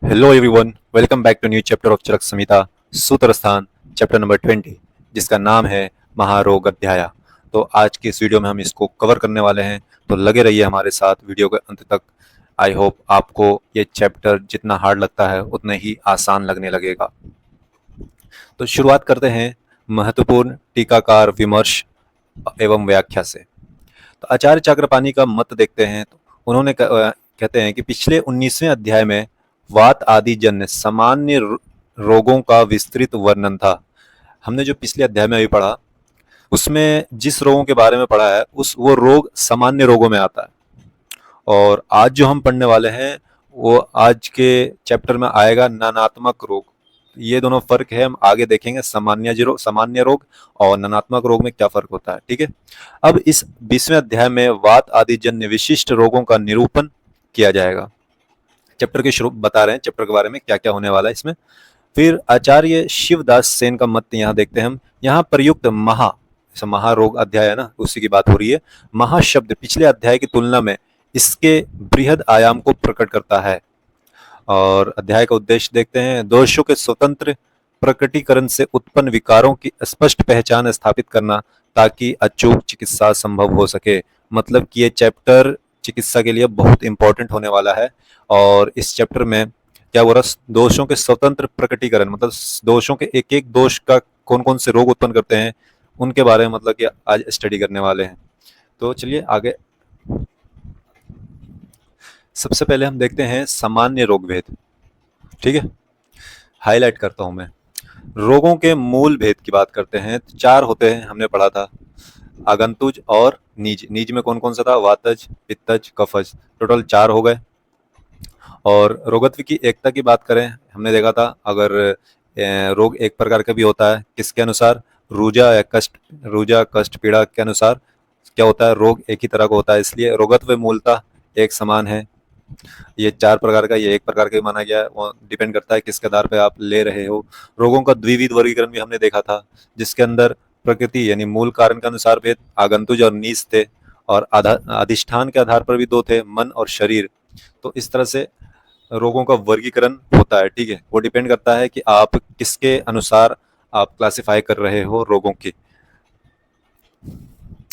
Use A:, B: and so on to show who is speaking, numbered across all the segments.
A: Hello everyone, welcome back to new chapter of Charak Samhita Sutra Sthana chapter number 20, जिसका नाम है महारोग अध्याय। तो आज की इस वीडियो में हम इसको कवर करने वाले हैं, तो लगे रहिए हमारे साथ वीडियो के अंत तक। आई होप आपको ये चैप्टर जितना हार्ड लगता है उतना ही आसान लगने लगेगा। तो शुरुआत करते हैं महत्वपूर्ण टीकाकार विमर्श एवं व्याख्या से। तो आचार्य चाक्रपाणी का मत देखते हैं। तो उन्होंने कहते हैं कि पिछले 19वें अध्याय में वात आदि जन्य सामान्य रोगों का विस्तृत वर्णन था। हमने जो पिछले अध्याय में अभी पढ़ा उसमें जिस रोगों के बारे में पढ़ा है उस वो रोग सामान्य रोगों में आता है, और आज जो हम पढ़ने वाले हैं वो आज के चैप्टर में आएगा ननात्मक रोग। ये दोनों फर्क है, हम आगे देखेंगे। सामान्य रोग और ननात्मक रोग में क्या फर्क होता है, ठीक है। अब इस 20वें अध्याय में वात आदि जन्य विशिष्ट रोगों का निरूपण किया जाएगा। चैप्टर के शुरू बता रहे हैं चैप्टर के बारे में क्या क्या होने वाला है इसमें। फिर आचार्य शिवदास सेन का मत यहाँ देखते हैं हम। यहाँ प्रयुक्त महारोग अध्याय है ना, उसी की बात हो रही है। महाशब्द पिछले अध्याय की तुलना में इसके बृहद आयाम को प्रकट करता है। और अध्याय का उद्देश्य देखते हैं। दोषों के स्वतंत्र प्रकटीकरण से उत्पन्न विकारों की स्पष्ट पहचान स्थापित करना, ताकि अचूक चिकित्सा संभव हो सके। मतलब कि ये चैप्टर चिकित्सा के लिए बहुत इंपॉर्टेंट होने वाला है। और इस चैप्टर में क्या हो रहा है, दोषों के स्वतंत्र प्रकटीकरण, मतलब दोषों के एक एक दोष का कौन कौन से रोग उत्पन्न करते हैं उनके बारे में मतलब कि आज स्टडी करने वाले हैं। तो चलिए आगे। सबसे पहले हम देखते हैं सामान्य रोग भेद, ठीक है। हाईलाइट करता हूं मैं। रोगों के मूल भेद की बात करते हैं। तो चार होते हैं, हमने पढ़ा था। आगंतुज और नीज। नीज में कौन कौन सा था? वातज, पित्तज, कफज। टोटल चार हो गए। और रोगत्व की एकता की बात करें, हमने देखा था अगर रोग एक प्रकार का भी होता है, किसके अनुसार? रूजा कष्ट पीड़ा के अनुसार क्या होता है? रोग एक ही तरह का होता है, इसलिए रोगत्व मूलतः एक समान है। ये चार प्रकार का, ये एक प्रकार का भी माना गया है, वो डिपेंड करता है किसके आधार पे आप ले रहे हो। रोगों का द्विविध वर्गीकरण भी हमने देखा था, जिसके अंदर प्रकृति यानी मूल कारण के अनुसार भेद, आगंतुज और नीच थे। और अधिष्ठान के आधार पर भी दो थे, मन और शरीर। तो इस तरह से रोगों का वर्गीकरण होता है, ठीक है। वो डिपेंड करता है कि आप किसके अनुसार आप क्लासिफाई कर रहे हो रोगों की।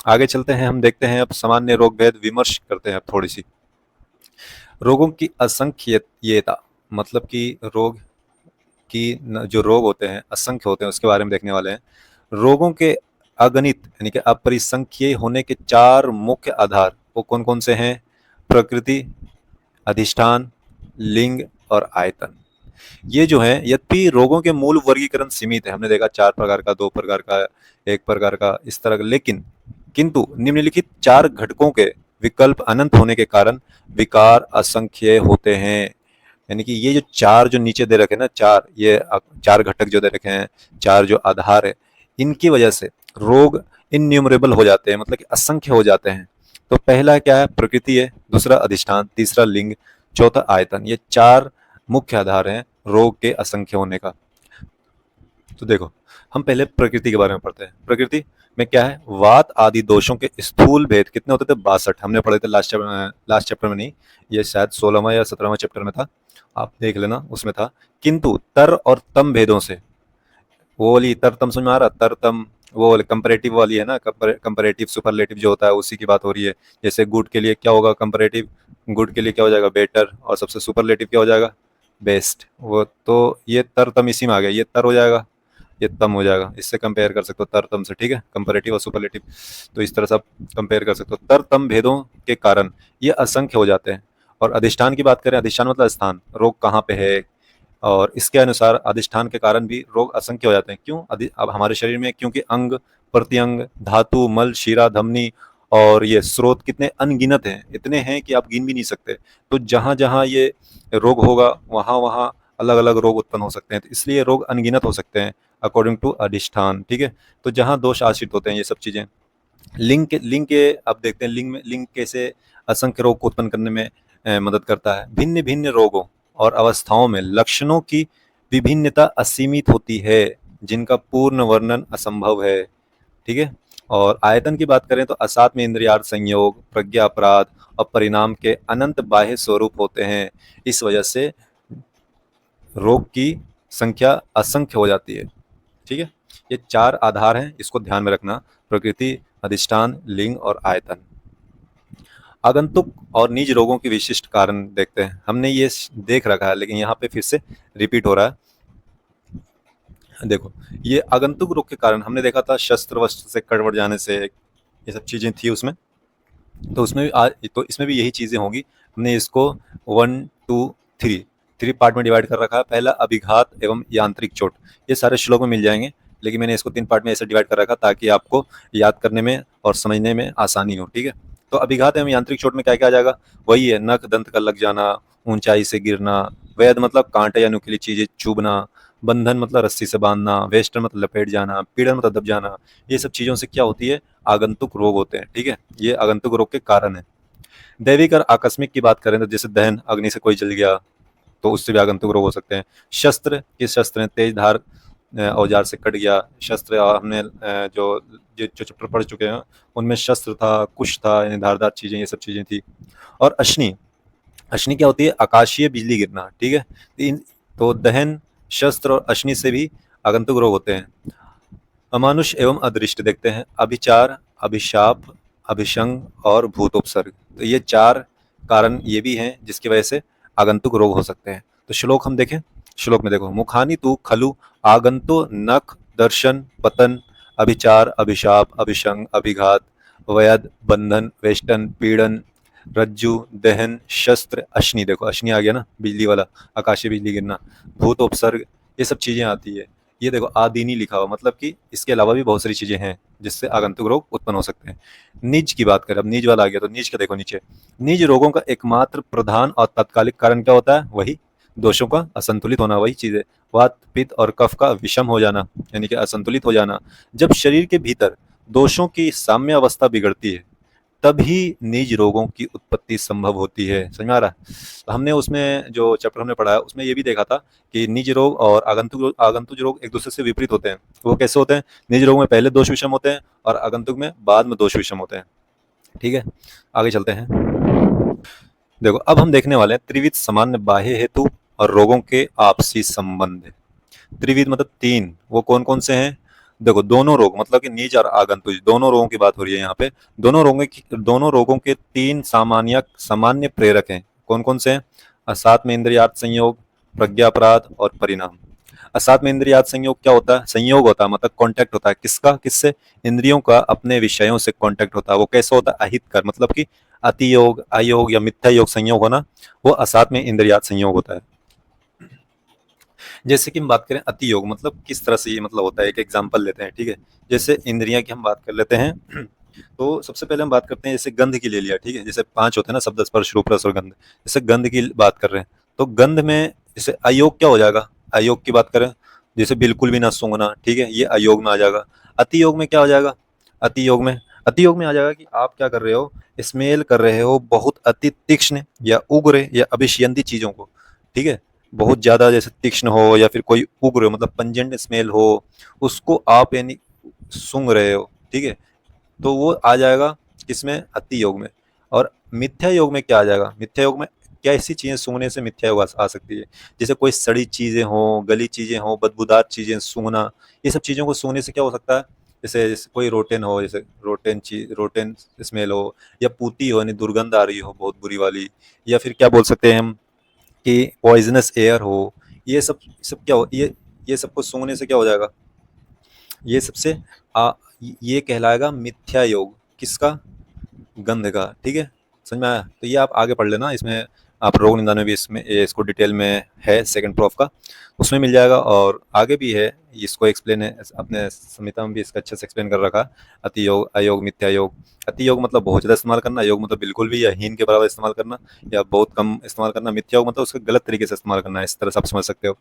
A: आगे चलते हैं, हम देखते हैं अब सामान्य रोग भेद विमर्श करते हैं अब थोड़ी सी। रोगों की असंख्यता, मतलब कि रोग की जो रोग होते हैं असंख्य होते हैं, उसके बारे में देखने वाले हैं। रोगों के अगणित यानी कि अपरिसंख्येय होने के चार मुख्य आधार वो कौन कौन से हैं? प्रकृति, अधिष्ठान, लिंग और आयतन। ये जो है, यद्यपि रोगों के मूल वर्गीकरण सीमित है, हमने देखा चार प्रकार का, दो प्रकार का, एक प्रकार का, इस तरह का, लेकिन किंतु निम्नलिखित चार घटकों के विकल्प अनंत होने के कारण विकार असंख्य होते हैं। यानी कि ये जो चार जो नीचे दे रखे ना, चार घटक जो दे रखे हैं, चार जो आधार है, इनकी वजह से रोग इन्यूमरेबल हो जाते हैं, मतलब कि असंख्य हो जाते हैं। तो पहला क्या है? प्रकृति है। दूसरा अधिष्ठान, तीसरा लिंग, चौथा आयतन। ये चार मुख्य आधार हैं रोग के असंख्य होने का। तो देखो, हम पहले प्रकृति के बारे में पढ़ते हैं। प्रकृति में क्या है? वात आदि दोषों के स्थूल भेद कितने होते थे? 62 हमने पढ़े थे लास्ट चैप्टर में नहीं, ये शायद 16वां या 17वां चैप्टर में था, आप देख लेना, उसमें था। किंतु तर और तम भेदों से, वो वाली तर तम समझ में आ रहा? तर तम वो वाली कंपैरेटिव वाली है ना, कंपैरेटिव सुपरलेटिव जो होता है उसी की बात हो रही है। जैसे गुड के लिए क्या होगा? कंपैरेटिव। गुड के लिए क्या हो जाएगा? बेटर। और सबसे सुपरलेटिव क्या हो जाएगा? बेस्ट। वो तो ये तर तम इसी में आ गया, ये तर हो जाएगा, ये तम हो जाएगा। इससे कंपेयर कर सकते हो तर तम से, ठीक है। कंपैरेटिव और सुपरलेटिव, तो इस तरह से आप कंपेयर कर सकते हो। तर तम भेदों के कारण ये असंख्य हो जाते हैं। और अधिष्ठान की बात करें, अधिष्ठान मतलब स्थान, रोग कहाँ पे है, और इसके अनुसार अधिष्ठान के कारण भी रोग असंख्य हो जाते हैं। क्यों? अब हमारे शरीर में क्योंकि अंग प्रत्यंग, धातु, मल, शिरा, धमनी और ये स्रोत कितने अनगिनत हैं, इतने हैं कि आप गिन भी नहीं सकते। तो जहां जहां ये रोग होगा वहां वहां अलग अलग रोग उत्पन्न हो सकते हैं, तो इसलिए रोग अनगिनत हो सकते हैं अकॉर्डिंग टू अधिष्ठान, ठीक है। तो जहां दोष आश्रित होते हैं ये सब चीजें। लिंग के अब देखते हैं, लिंग कैसे असंख्य रोग को उत्पन्न करने में मदद करता है। भिन्न भिन्न रोगों और अवस्थाओं में लक्षणों की विभिन्नता असीमित होती है, जिनका पूर्ण वर्णन असंभव है, ठीक है। और आयतन की बात करें तो असात्म इंद्रियार्थ संयोग, प्रज्ञा अपराध और परिणाम के अनंत बाह्य स्वरूप होते हैं। इस वजह से रोग की संख्या असंख्य हो जाती है। ठीक है, ये 4 आधार हैं, इसको ध्यान में रखना। प्रकृति, अधिष्ठान, लिंग और आयतन। आगंतुक और निज रोगों के विशिष्ट कारण देखते हैं। हमने ये देख रखा है, लेकिन यहाँ पे फिर से रिपीट हो रहा है। देखो, ये आगंतुक रोग के कारण हमने देखा था, शस्त्र वस्त्र से कटवट जाने से, ये सब चीजें थी उसमें। तो उसमें भी आज तो इसमें भी यही चीजें होंगी। हमने इसको 1 2 3 पार्ट में डिवाइड कर रखा है। पहला अभिघात एवं यांत्रिक चोट, ये सारे श्लोक में मिल जाएंगे, लेकिन मैंने इसको 3 पार्ट में ऐसे डिवाइड कर रखा ताकि आपको याद करने में और समझने में आसानी हो। ठीक है, तो अभिघात एवं यांत्रिक चोट में क्या क्या आ जाएगा? वही है, नख दंत का लग जाना, ऊंचाई से गिरना, वेद मतलब कांटे या नुकीली चीजें चुभना, बंधन मतलब रस्सी से बांधना, वेष्टन मतलब लपेट जाना, पीड़न मतलब दब जाना। ये सब चीजों से क्या होती है? आगंतुक रोग होते हैं। ठीक है, ये आगंतुक रोग के कारण है। दैविक और आकस्मिक की बात करें तो जैसे दहन, अग्नि से कोई जल गया तो उससे भी आगंतुक रोग हो सकते हैं। शस्त्र, किस शस्त्र ने तेज धार औजार से कट गया, शस्त्र हमने जो जो चैप्टर पढ़ चुके हैं उनमें शस्त्र था, कुश था, यानी धारदार चीजें, ये सब चीजें थी। और अश्नि, अश्नि क्या होती है? आकाशीय बिजली गिरना। ठीक है, तो दहन, शस्त्र और अश्नि से भी आगंतुक रोग होते हैं। अमानुष एवं अदृष्ट देखते हैं। अभिचार, अभिशाप, अभिशंग और भूतोपसर्ग, तो ये 4 कारण ये भी हैं जिसकी वजह से आगंतुक रोग हो सकते हैं। तो श्लोक हम देखें। श्लोक में देखो, मुखानि तु खलु आगंतो नख दर्शन पतन अभिचार अभिशाप अभिशंग अभिघात वयद बंधन वेष्टन पीड़न रज्जु दहन शस्त्र अश्नि। देखो अश्नि आ गया ना, बिजली वाला, आकाशीय बिजली गिरना, भूतोपसर्ग, ये सब चीजें आती है। ये देखो आदि नहीं लिखा हुआ, मतलब कि इसके अलावा भी बहुत सारी चीजें हैं जिससे आगंतुक रोग उत्पन्न हो सकते हैं। निज की बात करें, अब निज वाला आ गया, तो निज का देखो नीचे, निज रोगों का एकमात्र प्रधान और तात्कालिक कारण क्या होता है? वही दोषों का असंतुलित होना, वही चीज है। वात पित्त और कफ का विषम हो जाना, यानी कि असंतुलित हो जाना। जब शरीर के भीतर दोषों की साम्य अवस्था बिगड़ती है तभी निज रोगों की उत्पत्ति संभव होती है। समझ में आ रहा है? तो हमने उसमें जो चैप्टर हमने पढ़ा है उसमें ये भी देखा था कि निज रोग और आगंतुक रोग एक दूसरे से विपरीत होते हैं। वो कैसे होते हैं? निज रोग में पहले दोष विषम होते हैं और आगंतुक में बाद में दोष विषम होते हैं। ठीक है, आगे चलते हैं। देखो, अब हम देखने वाले हैं त्रिविध सामान्य बाह्य हेतु और रोगों के आपसी संबंध। त्रिविध मतलब 3, वो कौन कौन से हैं? देखो, दोनों रोग मतलब कि निज और आगंतुक, दोनों रोगों की बात हो रही है यहाँ पे। दोनों रोगों के 3 सामान्य प्रेरक हैं। कौन कौन से हैं? असात्म इंद्रियार्थ संयोग, प्रज्ञापराध और परिणाम। असात्म इंद्रियार्थ संयोग क्या होता है? संयोग होता है, मतलब कांटेक्ट होता है। किसका? किससे? इंद्रियों का अपने विषयों से कांटेक्ट होता है। वो कैसे होता है? अहितकर, मतलब कि अतियोग, अयोग या मिथ्या योग संयोग होना, वो असात्म इंद्रियार्थ संयोग होता है। जैसे कि हम बात करें अति योग, मतलब किस तरह से ये मतलब होता है, एक एग्जांपल लेते हैं। ठीक है, जैसे इंद्रियां की हम बात कर लेते हैं तो सबसे पहले हम बात करते हैं, जैसे गंध की ले लिया। ठीक है, जैसे 5 होते हैं ना, शब्द स्पर्श रूप रस और गंध। जैसे गंध की बात कर रहे हैं तो गंध में जैसे अयोग क्या हो जाएगा? अयोग की बात करें, जैसे बिल्कुल भी ना सूंघना, ठीक है, ये अयोग में आ जाएगा। अति योग में क्या हो जाएगा? अति योग में अति योग में आ जाएगा कि आप क्या कर रहे हो? स्मेल कर रहे हो बहुत अति तीक्ष्ण या उग्र या अभिषयंती चीजों को। ठीक है, बहुत ज्यादा जैसे तीक्ष्ण हो या फिर कोई उग्र मतलब पंजेंट स्मेल हो, उसको आप यानी सूंघ रहे हो। ठीक है, तो वो आ जाएगा किसमें? अति योग में। और मिथ्या योग में क्या आ जाएगा? मिथ्या योग में क्या ऐसी चीजें सूंघने से मिथ्या योग आ सकती है? जैसे कोई सड़ी चीजें हो, गली चीजें हो, बदबूदार चीजें सूंघना, ये सब चीजों को सूंघने से क्या हो सकता है? जैसे कोई रोटेन हो, जैसे रोटेन स्मेल हो, या पूती हो यानी दुर्गंध आ रही हो बहुत बुरी वाली, या फिर क्या बोल सकते हैं हम कि पॉइजनस एयर हो। ये सब सब क्या हो, ये सबको सूंघने से क्या हो जाएगा? ये सबसे ये कहलाएगा मिथ्या योग। किसका? गंध का। ठीक है, समझ में आया? तो ये आप आगे पढ़ लेना, इसमें आप रोग निदान में भी इसमें इसको डिटेल में है, सेकंड प्रोफ का, उसमें मिल जाएगा। और आगे भी है, इसको एक्सप्लेन है अपने संहिता में भी, इसका अच्छे से एक्सप्लेन कर रखा। अति योग, अयोग, मिथ्या योग। अति योग मतलब बहुत ज़्यादा इस्तेमाल करना, योग मतलब बिल्कुल भी या हीन के बराबर इस्तेमाल करना, या बहुत कम इस्तेमाल करना। मिथ्या योग मतलब उसका गलत तरीके से इस्तेमाल करना, इस तरह से आप समझ सकते हो।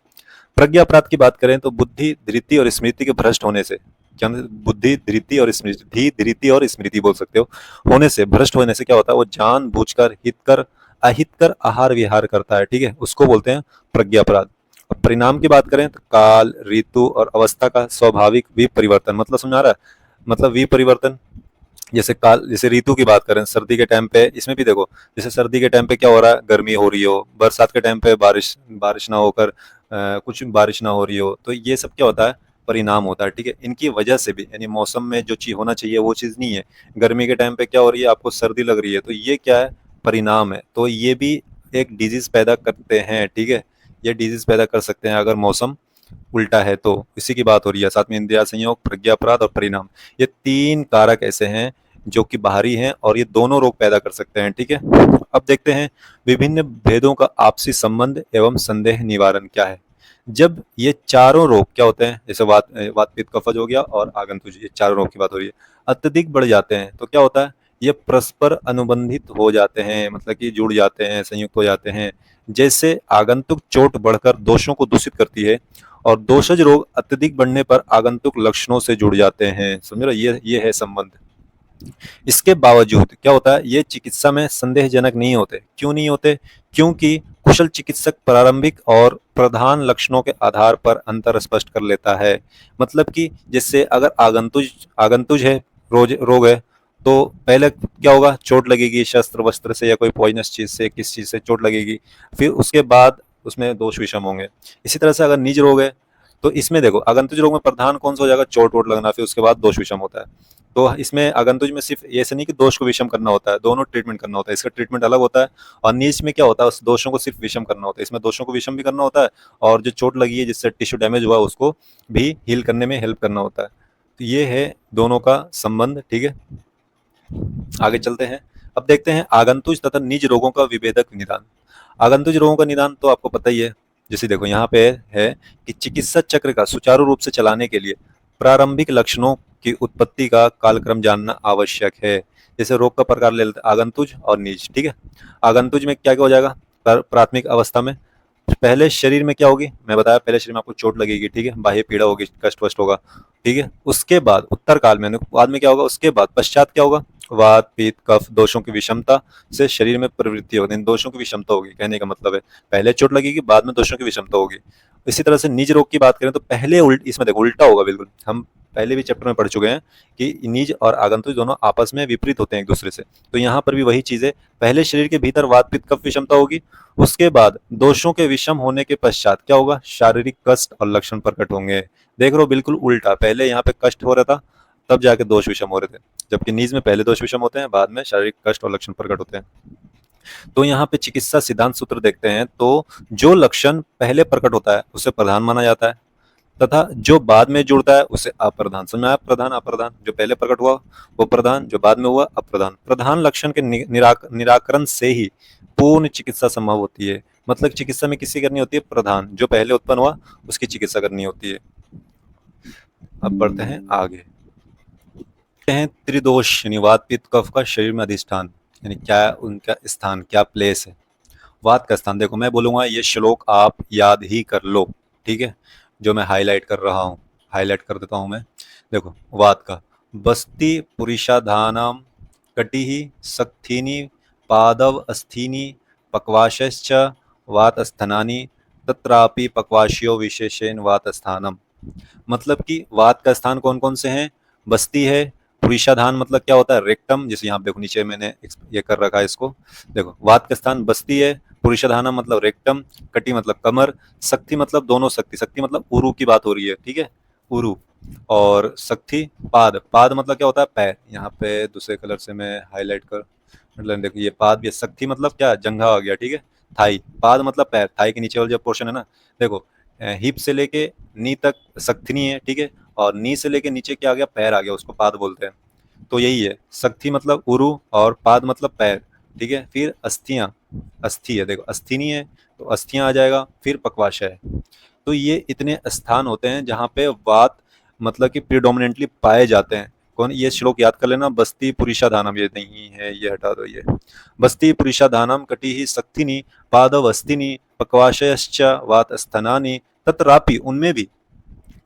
A: प्रज्ञा अपराध की बात करें तो बुद्धि, धृति और स्मृति के भ्रष्ट होने से, क्या बुद्धि, धृति और स्मृति बोल सकते हो, होने से, भ्रष्ट होने से क्या होता है? वो जानबूझकर हितकर अहितकर आहार विहार करता है। ठीक है, उसको बोलते हैं प्रज्ञा अपराध। अब परिणाम की बात करें तो काल, ऋतु और अवस्था का स्वाभाविक विपरिवर्तन, मतलब समझा रहा है? मतलब विपरिवर्तन, जैसे काल, जैसे ऋतु की बात करें, सर्दी के टाइम पे, इसमें भी देखो, जैसे सर्दी के टाइम पे क्या हो रहा है? गर्मी हो रही हो, बरसात के टाइम पे बारिश बारिश ना होकर कुछ बारिश ना हो रही हो, तो ये सब क्या होता है, परिणाम होता है, ठीक है। इनकी वजह से भी, यानी मौसम में जो चीज होना चाहिए वो चीज नहीं है। गर्मी के टाइम पे क्या हो रही है, आपको सर्दी लग रही है, तो ये क्या है, परिणाम है। तो ये भी एक डिजीज पैदा करते हैं, ठीक है। ये डिजीज पैदा कर सकते हैं अगर मौसम उल्टा है तो। इसी की बात हो रही है। साथ में इंद्रिया संयोग, प्रज्ञा अपराध और परिणाम, ये 3 कारक ऐसे हैं जो कि बाहरी हैं और ये दोनों रोग पैदा कर सकते हैं, ठीक है। अब देखते हैं विभिन्न भेदों का आपसी संबंध एवं संदेह निवारण क्या है। जब ये चारों रोग क्या होते हैं, जैसे वात पित्त कफज हो गया और आगंतुज, ये चारों रोग की बात हो रही है, अत्यधिक बढ़ जाते हैं तो क्या होता है, ये परस्पर अनुबंधित हो जाते हैं, मतलब कि जुड़ जाते हैं, संयुक्त हो जाते हैं। जैसे आगंतुक चोट बढ़कर दोषों को दूषित करती है और दोषज रोग अत्यधिक बढ़ने पर आगंतुक लक्षणों से जुड़ जाते हैं। समझ रहे, ये है संबंध। इसके बावजूद क्या होता है, ये चिकित्सा में संदेहजनक नहीं होते। क्यों नहीं होते? क्योंकि कुशल चिकित्सक प्रारंभिक और प्रधान लक्षणों के आधार पर अंतर स्पष्ट कर लेता है। मतलब कि जैसे अगर आगंतुज आगंतुज है, रोग है, तो पहले क्या होगा, चोट लगेगी शस्त्र वस्त्र से या कोई पॉइजनस चीज से, किस चीज से चोट लगेगी, फिर उसके बाद उसमें दोष विषम होंगे। इसी तरह से अगर निज रोग है, तो इसमें देखो आगंतुज रोग में प्रधान कौन सा हो जाएगा, चोट वोट लगना, फिर उसके बाद दोष विषम होता है। तो इसमें आगंतुज में सिर्फ ऐसे नहीं कि दोष को विषम करना होता है, दोनों ट्रीटमेंट करना होता है, इसका ट्रीटमेंट अलग होता है। और नीच में क्या होता है, उस दोषों को सिर्फ विषम करना होता है, इसमें दोषों को विषम भी करना होता है और जो चोट लगी है जिससे टिश्यू डैमेज हुआ उसको भी हील करने में हेल्प करना होता है। तो ये है दोनों का संबंध, ठीक है। आगे चलते हैं। अब देखते हैं आगंतुज तथा निज रोगों का विभेदक निदान। आगंतुज रोगों का निदान तो आपको पता ही है। जैसे देखो यहाँ पे है कि चिकित्सा चक्र का सुचारू रूप से चलाने के लिए प्रारंभिक लक्षणों की उत्पत्ति का कालक्रम जानना आवश्यक है। जैसे रोग का प्रकार ले लेते हैं, आगंतुज और निज, ठीक है। आगंतुज में क्या क्या हो जाएगा, प्राथमिक अवस्था में पहले शरीर में क्या होगी, मैं बताया पहले शरीर में आपको चोट लगेगी, ठीक है, बाह्य पीड़ा होगी, कष्ट वष्ट होगा, ठीक है। उसके बाद उत्तर काल में, बाद में क्या होगा, उसके बाद पश्चात क्या होगा, वात पित्त कफ दोषों की विषमता से शरीर में प्रवृत्ति होगी, इन दोषों की विषमता होगी, कहने का मतलब है पहले चोट लगेगी बाद में दोषों की विषमता होगी। इसी तरह से निज रोग की बात करें तो पहले इसमें देखो उल्टा होगा बिल्कुल। हम पहले भी चैप्टर में पढ़ चुके हैं कि निज और आगंतुक दोनों आपस में विपरीत होते हैं एक दूसरे से। तो यहाँ पर भी वही चीज है, पहले शरीर के भीतर वात पित्त कफ विषमता होगी, उसके बाद दोषों के विषम होने के पश्चात क्या होगा, शारीरिक कष्ट और लक्षण प्रकट होंगे। देख लो बिल्कुल उल्टा, पहले यहाँ पे कष्ट हो रहा था तब जाके दोष विषम हो रहे थे, जबकि नीज में पहले दोष विषम होते हैं बाद में शारीरिक कष्ट और लक्षण प्रकट होते हैं। तो यहाँ पे चिकित्सा सिद्धांत सूत्र देखते हैं तो जो लक्षण पहले प्रकट होता है उसे प्रधान माना जाता है तथा जो बाद में जुड़ता है उसे अप्रधान। समझ में आया, प्रधान अप्रधान, जो पहले प्रकट हुआ वो प्रधान, जो बाद में हुआ अप्रधान। प्रधान लक्षण के निराकरण से ही पूर्ण चिकित्सा संभव होती है। मतलब चिकित्सा में किसी करनी होती है प्रधान, जो पहले उत्पन्न हुआ उसकी चिकित्सा करनी होती है। अब बढ़ते हैं आगे, हैं त्रिदोष यानी वात पित्त कफ का शरीर में अधिष्ठान, यानी क्या उनका स्थान, क्या प्लेस है। वात का स्थान देखो, मैं बोलूंगा ये श्लोक आप याद ही कर लो, ठीक है, जो मैं हाईलाइट कर रहा हूँ, हाईलाइट कर देता हूँ मैं। देखो वात का, बस्ती पुरुषाधानाम कटिहि सक्थिनी पादव अस्थिनी पक्वाशश्च वात स्थानानि तत्रापि पक्वाशियो विशेषेण वात स्थानम। मतलब कि वात का स्थान कौन कौन से हैं, बस्ती है, पुरुषाधान मतलब क्या होता है, रेक्टम, जैसे यहाँ देखो नीचे मैंने ये कर रखा है इसको। देखो वात का स्थान बस्ती है, पुरुषाधाना मतलब रेक्टम, कटी मतलब कमर, शक्ति मतलब दोनों शक्ति, शक्ति मतलब उरु की बात हो रही है, ठीक है, उरु। और शक्ति पाद, पाद मतलब क्या होता है, पैर। यहाँ पे दूसरे कलर से मैं हाईलाइट कर, मतलब देखो ये पाद भी, शक्ति मतलब क्या, जंघा आ गया, ठीक है, थाई, पाद मतलब पैर, थाई के नीचे वाला जो पोर्शन है ना, देखो हिप से लेके नी तक शक्तिनी है, ठीक है, और नी से लेके नीचे क्या आ गया, पैर आ गया, उसको पाद बोलते हैं। तो यही है, शक्ति मतलब उरु और पाद मतलब पैर, ठीक है। फिर अस्थियां, अस्थि है, देखो अस्थिनी है तो अस्थियां आ जाएगा, फिर पक्वाशय है। तो ये इतने स्थान होते हैं जहाँ पे वात मतलब कि प्रिडोमिनेंटली पाए जाते हैं। कौन, ये श्लोक याद कर लेना, बस्ती पुरुषाधानम, ये नहीं है, ये हटा दो, ये बस्ती पुरुषाधानम कटी ही शक्तिनी पादव अस्थिनी पक्वाशयश्च वात स्थानानि तत्रापि, उनमें भी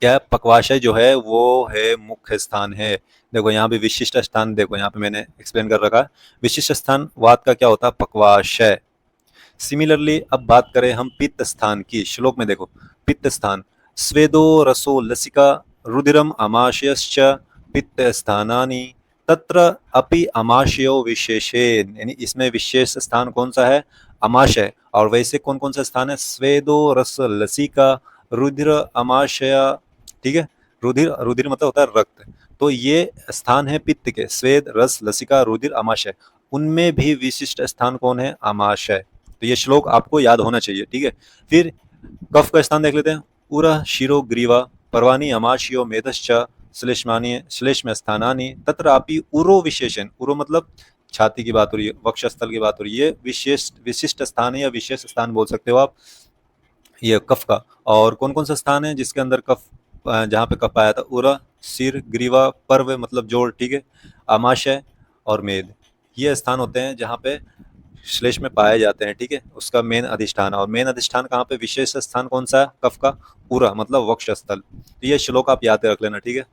A: क्या है, पक्वाशय जो है वो है मुख्य स्थान है। देखो यहाँ भी विशिष्ट स्थान, देखो यहाँ पे मैंने एक्सप्लेन कर रखा है, विशिष्ट स्थान वात का क्या होता है, पक्वाशय। सिमिलरली अब बात करें हम पित्त स्थान की, श्लोक में देखो पित्त स्थान, स्वेदो रसो लसिका रुधिरम अमाशयश्च पित्त स्थानानि तत्र अपि अमाशयो विशेषेण, यानी इसमें विशेष स्थान कौन सा है, अमाशय। और वैसे कौन कौन से स्थान है? स्वेदो, रस, लसिका, रुधिर, अमाशय, ठीक है। रुधिर, रुधिर मतलब होता है रक्त। तो ये स्थान है पित्त के, स्वेद, रस, लसिका, रुधिर, अमाशय। उनमें भी विशिष्ट स्थान कौन है? अमाशय। तो ये श्लोक आपको याद होना चाहिए, ठीक है। फिर कफ का स्थान देख लेते हैं। उरः शिरो ग्रीवा पर्वाणि अमाशयो मेधश्च श्लेष्मानि श्लेष्म स्थानानि तत्रापि उरो विशेषण। उरो मतलब छाती की बात हो रही है, वक्षस्थल की बात हो रही है। ये विशिष्ट स्थान है या विशेष स्थान बोल सकते हो आप ये कफ का। और कौन कौन सा स्थान है जिसके अंदर कफ, जहाँ पे कफ पाया था? उरा, सिर, ग्रीवा, पर्व मतलब जोड़, ठीक है, अमाशय और मेद। ये स्थान होते हैं जहाँ पे श्लेष में पाए जाते हैं, ठीक है। उसका मेन अधिष्ठान, और मेन अधिष्ठान कहाँ पे? विशेष स्थान कौन सा? कफ का उरा मतलब वक्षस्थल। तो ये श्लोक आप याद रख लेना, ठीक है।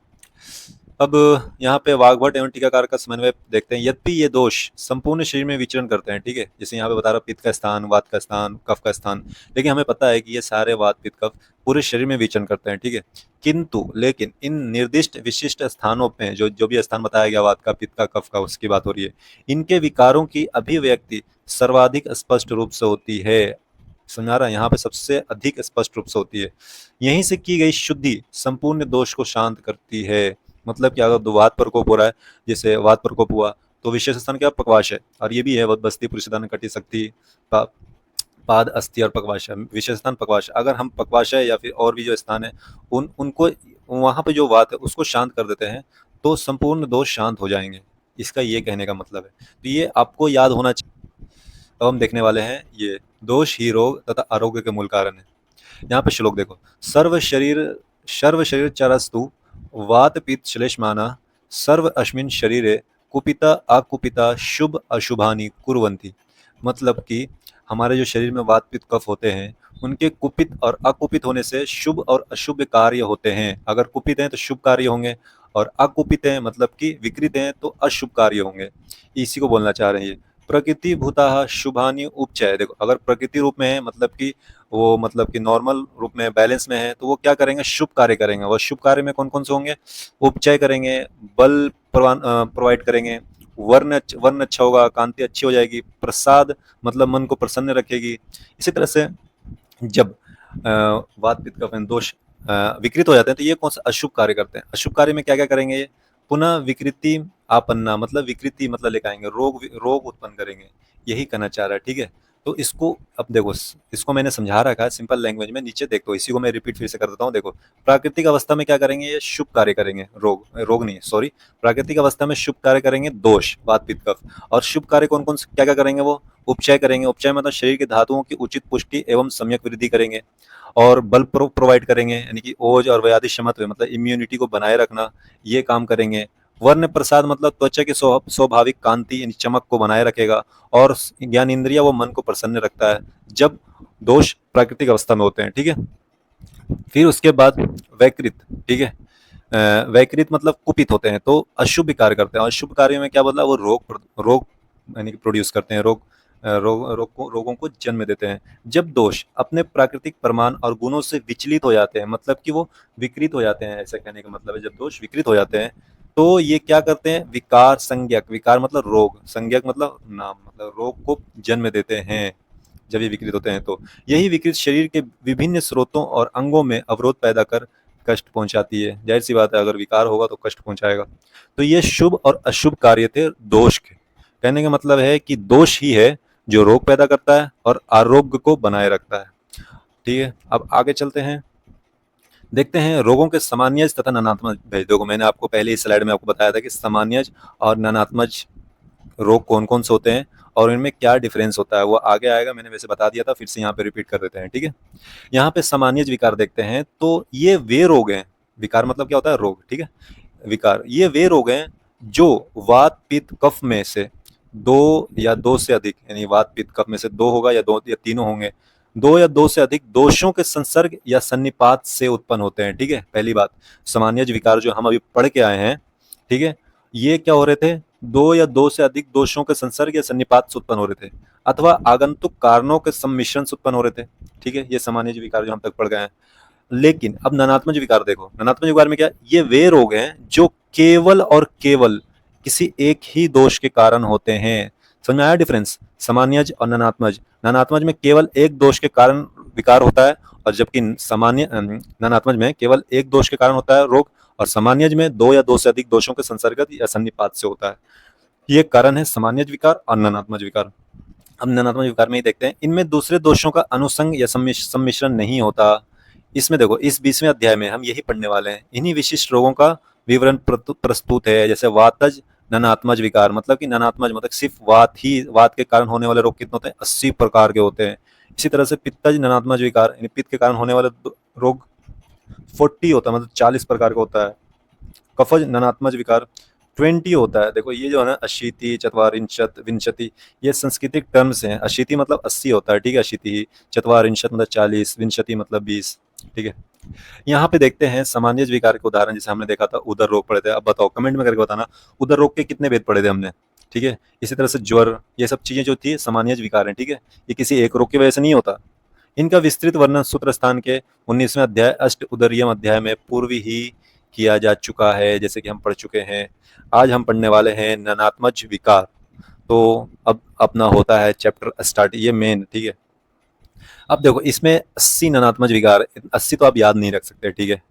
A: अब यहाँ पे वाग्भट एवं टीकाकार का समन्वय देखते हैं। यद्यपि ये दोष संपूर्ण शरीर में विचरण करते हैं, ठीक है, जैसे यहाँ पे बता रहा पित्त का स्थान, वात का स्थान, कफ का स्थान, लेकिन हमें पता है कि ये सारे वात, पित्त, कफ पूरे शरीर में विचरण करते हैं, ठीक है। किंतु लेकिन इन निर्दिष्ट विशिष्ट स्थानों पे जो जो भी स्थान बताया गया, वात का, पित्त का, कफ का, उसकी बात हो रही है, इनके विकारों की अभिव्यक्ति सर्वाधिक स्पष्ट रूप से होती है। समझा रहा है? यहाँ पे सबसे अधिक स्पष्ट रूप से होती है। यहीं से की गई शुद्धि संपूर्ण दोष को शांत करती है। मतलब कि अगर वात प्रकोप हो रहा है, जैसे वात प्रकोप हुआ, तो विशेष स्थान क्या? पक्वाश है। और ये भी है बस्ती, पुरुषदान, कटी, शक्ति, पाद, अस्थि और पक्वाशय। विशेष स्थान पक्वाशय। अगर हम पक्वाशय या फिर और भी जो स्थान है उनको वहां पे जो वात है उसको शांत कर देते हैं तो संपूर्ण दोष शांत हो जाएंगे। इसका ये कहने का मतलब है। तो ये आपको याद होना चाहिए। अब हम देखने वाले हैं ये दोष ही रोग तथा आरोग्य के मूल कारण है। यहाँ पे श्लोक देखो। सर्व शरीर चरस्तु वात पित्त श्लेष्माना सर्व अस्मिन् शरीरे कुपिता अकुपिता शुभ अशुभानि कुर्वन्ति। मतलब कि हमारे जो शरीर में वात पित्त कफ होते हैं उनके कुपित और अकुपित होने से शुभ और अशुभ कार्य होते हैं। अगर कुपित हैं तो शुभ कार्य होंगे, और अकुपित हैं मतलब कि विकृत हैं तो अशुभ कार्य होंगे। इसी को बोलना चाह रहे हैं ये। प्रकृति भूता शुभानि उपचय। देखो, अगर प्रकृति रूप में है मतलब कि नॉर्मल रूप में, बैलेंस में है, तो वो क्या करेंगे? शुभ कार्य करेंगे। वो शुभ कार्य में कौन कौन से होंगे? उपचय करेंगे, बल प्रोवाइड करेंगे, वर्ण अच्छा होगा, कांति अच्छी हो जाएगी, प्रसाद मतलब मन को प्रसन्न रखेगी। इसी तरह से जब वात पित्त कफ दोष विकृत हो जाते हैं तो ये कौन सा? अशुभ कार्य करते हैं। अशुभ कार्य में क्या क्या करेंगे? ये पुनः विकृति आपन्ना मतलब विकृति मतलब लेकर आएंगे, रोग उत्पन्न करेंगे। यही कहना चाह रहा है, ठीक है। तो इसको अब देखो, इसको मैंने समझा रखा है सिंपल लैंग्वेज में, नीचे देखो, इसी को मैं रिपीट फिर से कर देता हूँ। देखो, प्राकृतिक अवस्था में क्या करेंगे? ये शुभ कार्य करेंगे, रोग नहीं, सॉरी, प्राकृतिक अवस्था में शुभ कार्य करेंगे दोष, वात पित्त कफ। और शुभ कार्य कौन कौन से क्या क्या करेंगे? वो उपचय करेंगे। उपचय मतलब शरीर के धातुओं की उचित पुष्टि एवं सम्यक वृद्धि करेंगे, और बल प्रोवाइड करेंगे, यानी कि ओज और व्याधि क्षमत्व मतलब इम्यूनिटी को बनाए रखना, ये काम करेंगे। वर्ण प्रसाद मतलब त्वचा की स्वाभाविक कांति यानी चमक को बनाए रखेगा, और ज्ञान इंद्रिया वो मन को प्रसन्न रखता है जब दोष प्राकृतिक अवस्था में होते हैं, ठीक है। फिर उसके बाद वैकृत, ठीक है। वैकृत मतलब कुपित होते हैं तो अशुभ कार्य करते हैं, और शुभ कार्य में क्या बदला? वो रोग यानी कि प्रोड्यूस करते हैं, रोगों को जन्म देते हैं। जब दोष अपने प्राकृतिक प्रमाण और गुणों से विचलित हो जाते हैं, मतलब कि वो विकृत हो जाते हैं, ऐसा कहने का मतलब है, जब दोष विकृत हो जाते हैं तो ये क्या करते हैं? विकार संज्ञक, विकार मतलब रोग, संज्ञक मतलब नाम, मतलब रोग को जन्म देते हैं जब ये विकृत होते हैं। तो यही विकृत शरीर के विभिन्न स्रोतों और अंगों में अवरोध पैदा कर कष्ट पहुंचाती है। जाहिर सी बात है, अगर विकार होगा तो कष्ट पहुंचाएगा। तो ये शुभ और अशुभ कार्य थे दोष के। कहने का मतलब है कि दोष ही है जो रोग पैदा करता है और आरोग्य को बनाए रखता है, ठीक है। अब आगे चलते हैं, देखते हैं रोगों के सामान्यज तथा ननात्मज भेदों को। मैंने आपको पहले इस स्लाइड में आपको बताया था कि सामान्यज और ननात्मज रोग कौन कौन से होते हैं और इनमें क्या डिफरेंस होता है, वो आगे आएगा। मैंने वैसे बता दिया था, फिर से यहाँ पे रिपीट कर देते हैं, ठीक है। यहाँ पे सामान्यज विकार देखते हैं तो ये वे रोग हैं, विकार मतलब क्या होता है? रोग, ठीक है। विकार ये वे रोग हैं जो वात पित्त कफ में से दो या दो से अधिक, यानी वात पित्त कफ में से दो होगा या दो या तीनों होंगे, दो या दो से अधिक दोषों के संसर्ग या सन्निपात से उत्पन्न होते हैं, ठीक है। पहली बात, सामान्य विकार जो हम अभी पढ़ के आए हैं, ठीक है, ये क्या हो रहे थे? दो या दो से अधिक दोषों के संसर्ग या सन्निपात से उत्पन्न हो रहे थे, अथवा आगंतुक कारणों के सम्मिश्रण से उत्पन्न हो रहे थे, ठीक है। ये सामान्य विकार जो हम तक पढ़ गए हैं। लेकिन अब ननात्मज विकार देखो, ननात्मज विकार में क्या? ये वे रोग हैं जो केवल और केवल किसी एक ही दोष के कारण होते हैं, समझ में आया डिफरेंस? सामान्यज और ननात्मज। ननात्मज में केवल एक दोष के कारण विकार होता है, और जबकि ननात्मज में केवल एक दोष के कारण होता है रोग, और सामान्यज में दो या दो से अधिक दोषों के संसर्गत या सन्निपात से होता है। ये कारण है सामान्यज विकार और ननात्मज विकार। अब ननात्मक विकार में ही देखते हैं, इनमें दूसरे दोषों का अनुसंग या सम्मिश्रण नहीं होता। इसमें देखो, इस 20वें अध्याय में हम यही पढ़ने वाले हैं। इन्हीं विशिष्ट रोगों का विवरण प्रस्तुत है। जैसे वातज ननात्मज विकार, मतलब कि ननात्मज मतलब सिर्फ वात के कारण होने वाले रोग कितने होते हैं? 80 प्रकार के होते हैं। इसी तरह से पित्तज ननात्मज विकार, यानी पित्त के कारण होने वाले रोग 40 होता है, मतलब 40 प्रकार का होता है। कफज ननात्मज विकार 20 होता है। देखो ये जो है ना, अशीति, चत्वारिंशत, विंशति, ये सांस्कृतिक टर्म्स हैं। अशीति मतलब 80 होता है, ठीक है, अशीति। चत्वारिंशत मतलब 40, विंशति मतलब 20, ठीक है। यहाँ पे देखते हैं सामान्य विकार के उदाहरण। जैसे हमने देखा था उदर रोग पढ़े थे। अब बताओ कमेंट में करके बताना उदर रोग के कितने भेद पढ़े थे हमने, ठीक है। इसी तरह से ज्वर, ये सब चीजें जो थी सामान्य विकार हैं, ठीक है। ये किसी एक रोग की वजह से नहीं होता। इनका विस्तृत वर्णन सूत्र स्थान के 19वें अध्याय अष्ट उदरीयम अध्याय में पूर्व ही किया जा चुका है, जैसे कि हम पढ़ चुके हैं। आज हम पढ़ने वाले हैं ननात्मज विकार। तो अब अपना होता है चैप्टर स्टार्ट, ये मेन, ठीक है। अब देखो इसमें 80 ननात्मज विकार, 80 तो आप याद नहीं रख सकते, ठीक है,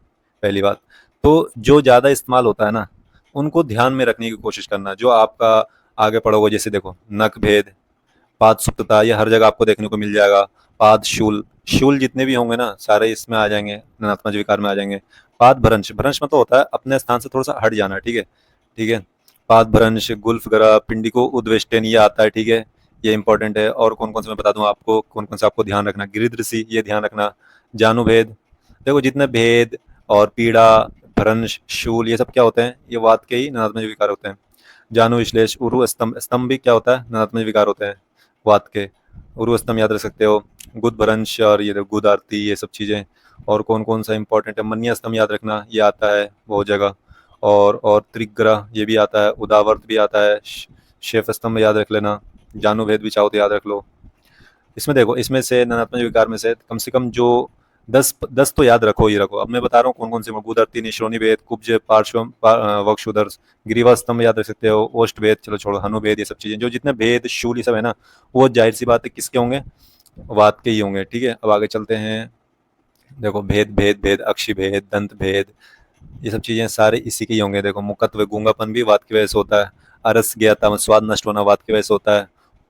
A: पहली बात। तो जो ज़्यादा इस्तेमाल होता है ना, उनको ध्यान में रखने की कोशिश करना। जो आपका आगे पढ़ोगे, जैसे देखो नक भेद, पाद सुप्तता, ये हर जगह आपको देखने को मिल जाएगा। पाद शूल, शूल जितने भी होंगे ना सारे इसमें आ जाएंगे, ननात्मज विकार में आ जाएंगे। पाद भ्रंश, भ्रंश मतलब होता है अपने स्थान से थोड़ा सा हट जाना, ठीक है, ठीक है। पाद भ्रंश, गुल्फ ग्रह, पिंडिको उद्वेष्टन, ये आता है, ठीक है, ये इंपॉर्टेंट है। और कौन कौन से मैं बता दूं आपको, कौन कौन से आपको ध्यान रखना। गिरिद्रसी, ये ध्यान रखना। जानुभेद, देखो जितने भेद और पीड़ा, भ्रंश, शूल, ये सब क्या होते हैं? ये वात के ही ननात्मज विकार होते हैं। जानु विश्लेष, उरु स्तंभ, स्तंभ भी क्या होता है? ननात्मज विकार होते हैं वात के। उरु स्तंभ याद रख सकते हो। गुद भ्रंश और ये गुद आरती, ये सब चीजें। और कौन कौन सा इंपॉर्टेंट है? मन्य स्तंभ याद रखना, ये आता है बहुत जगह। और त्रिग्रह, ये भी आता है। उदावर्त भी आता है। शेफ स्तंभ याद रख लेना। जानुभेद भी चाहो तो याद रख लो। इसमें देखो, इसमें से ननात्मक विकार में से कम जो 10 तो याद रखो ही रखो। अब मैं बता रहा हूँ कौन कौन से। गुदरती, निश्रोणी भेद, कुब्ज, पार्श्व, वक्षुदर, ग्रीवा स्तंभ याद रख सकते हो। ओष्ट भेद, चलो छोड़ो, हनुभेद, ये सब चीजें जो जितने भेद शूल ये सब है ना, वो जाहिर सी बात है किसके होंगे? वात के ही होंगे, ठीक है। अब आगे चलते हैं। देखो भेद भेद भेद, अक्षि भेद, दंत भेद, ये सब चीजें सारे इसी के ही होंगे। देखो मुकत्व, गूंगापन भी वात की वजह से होता है। अरस ज्ञाता, स्वाद नष्ट होना, वात की वजह से होता है।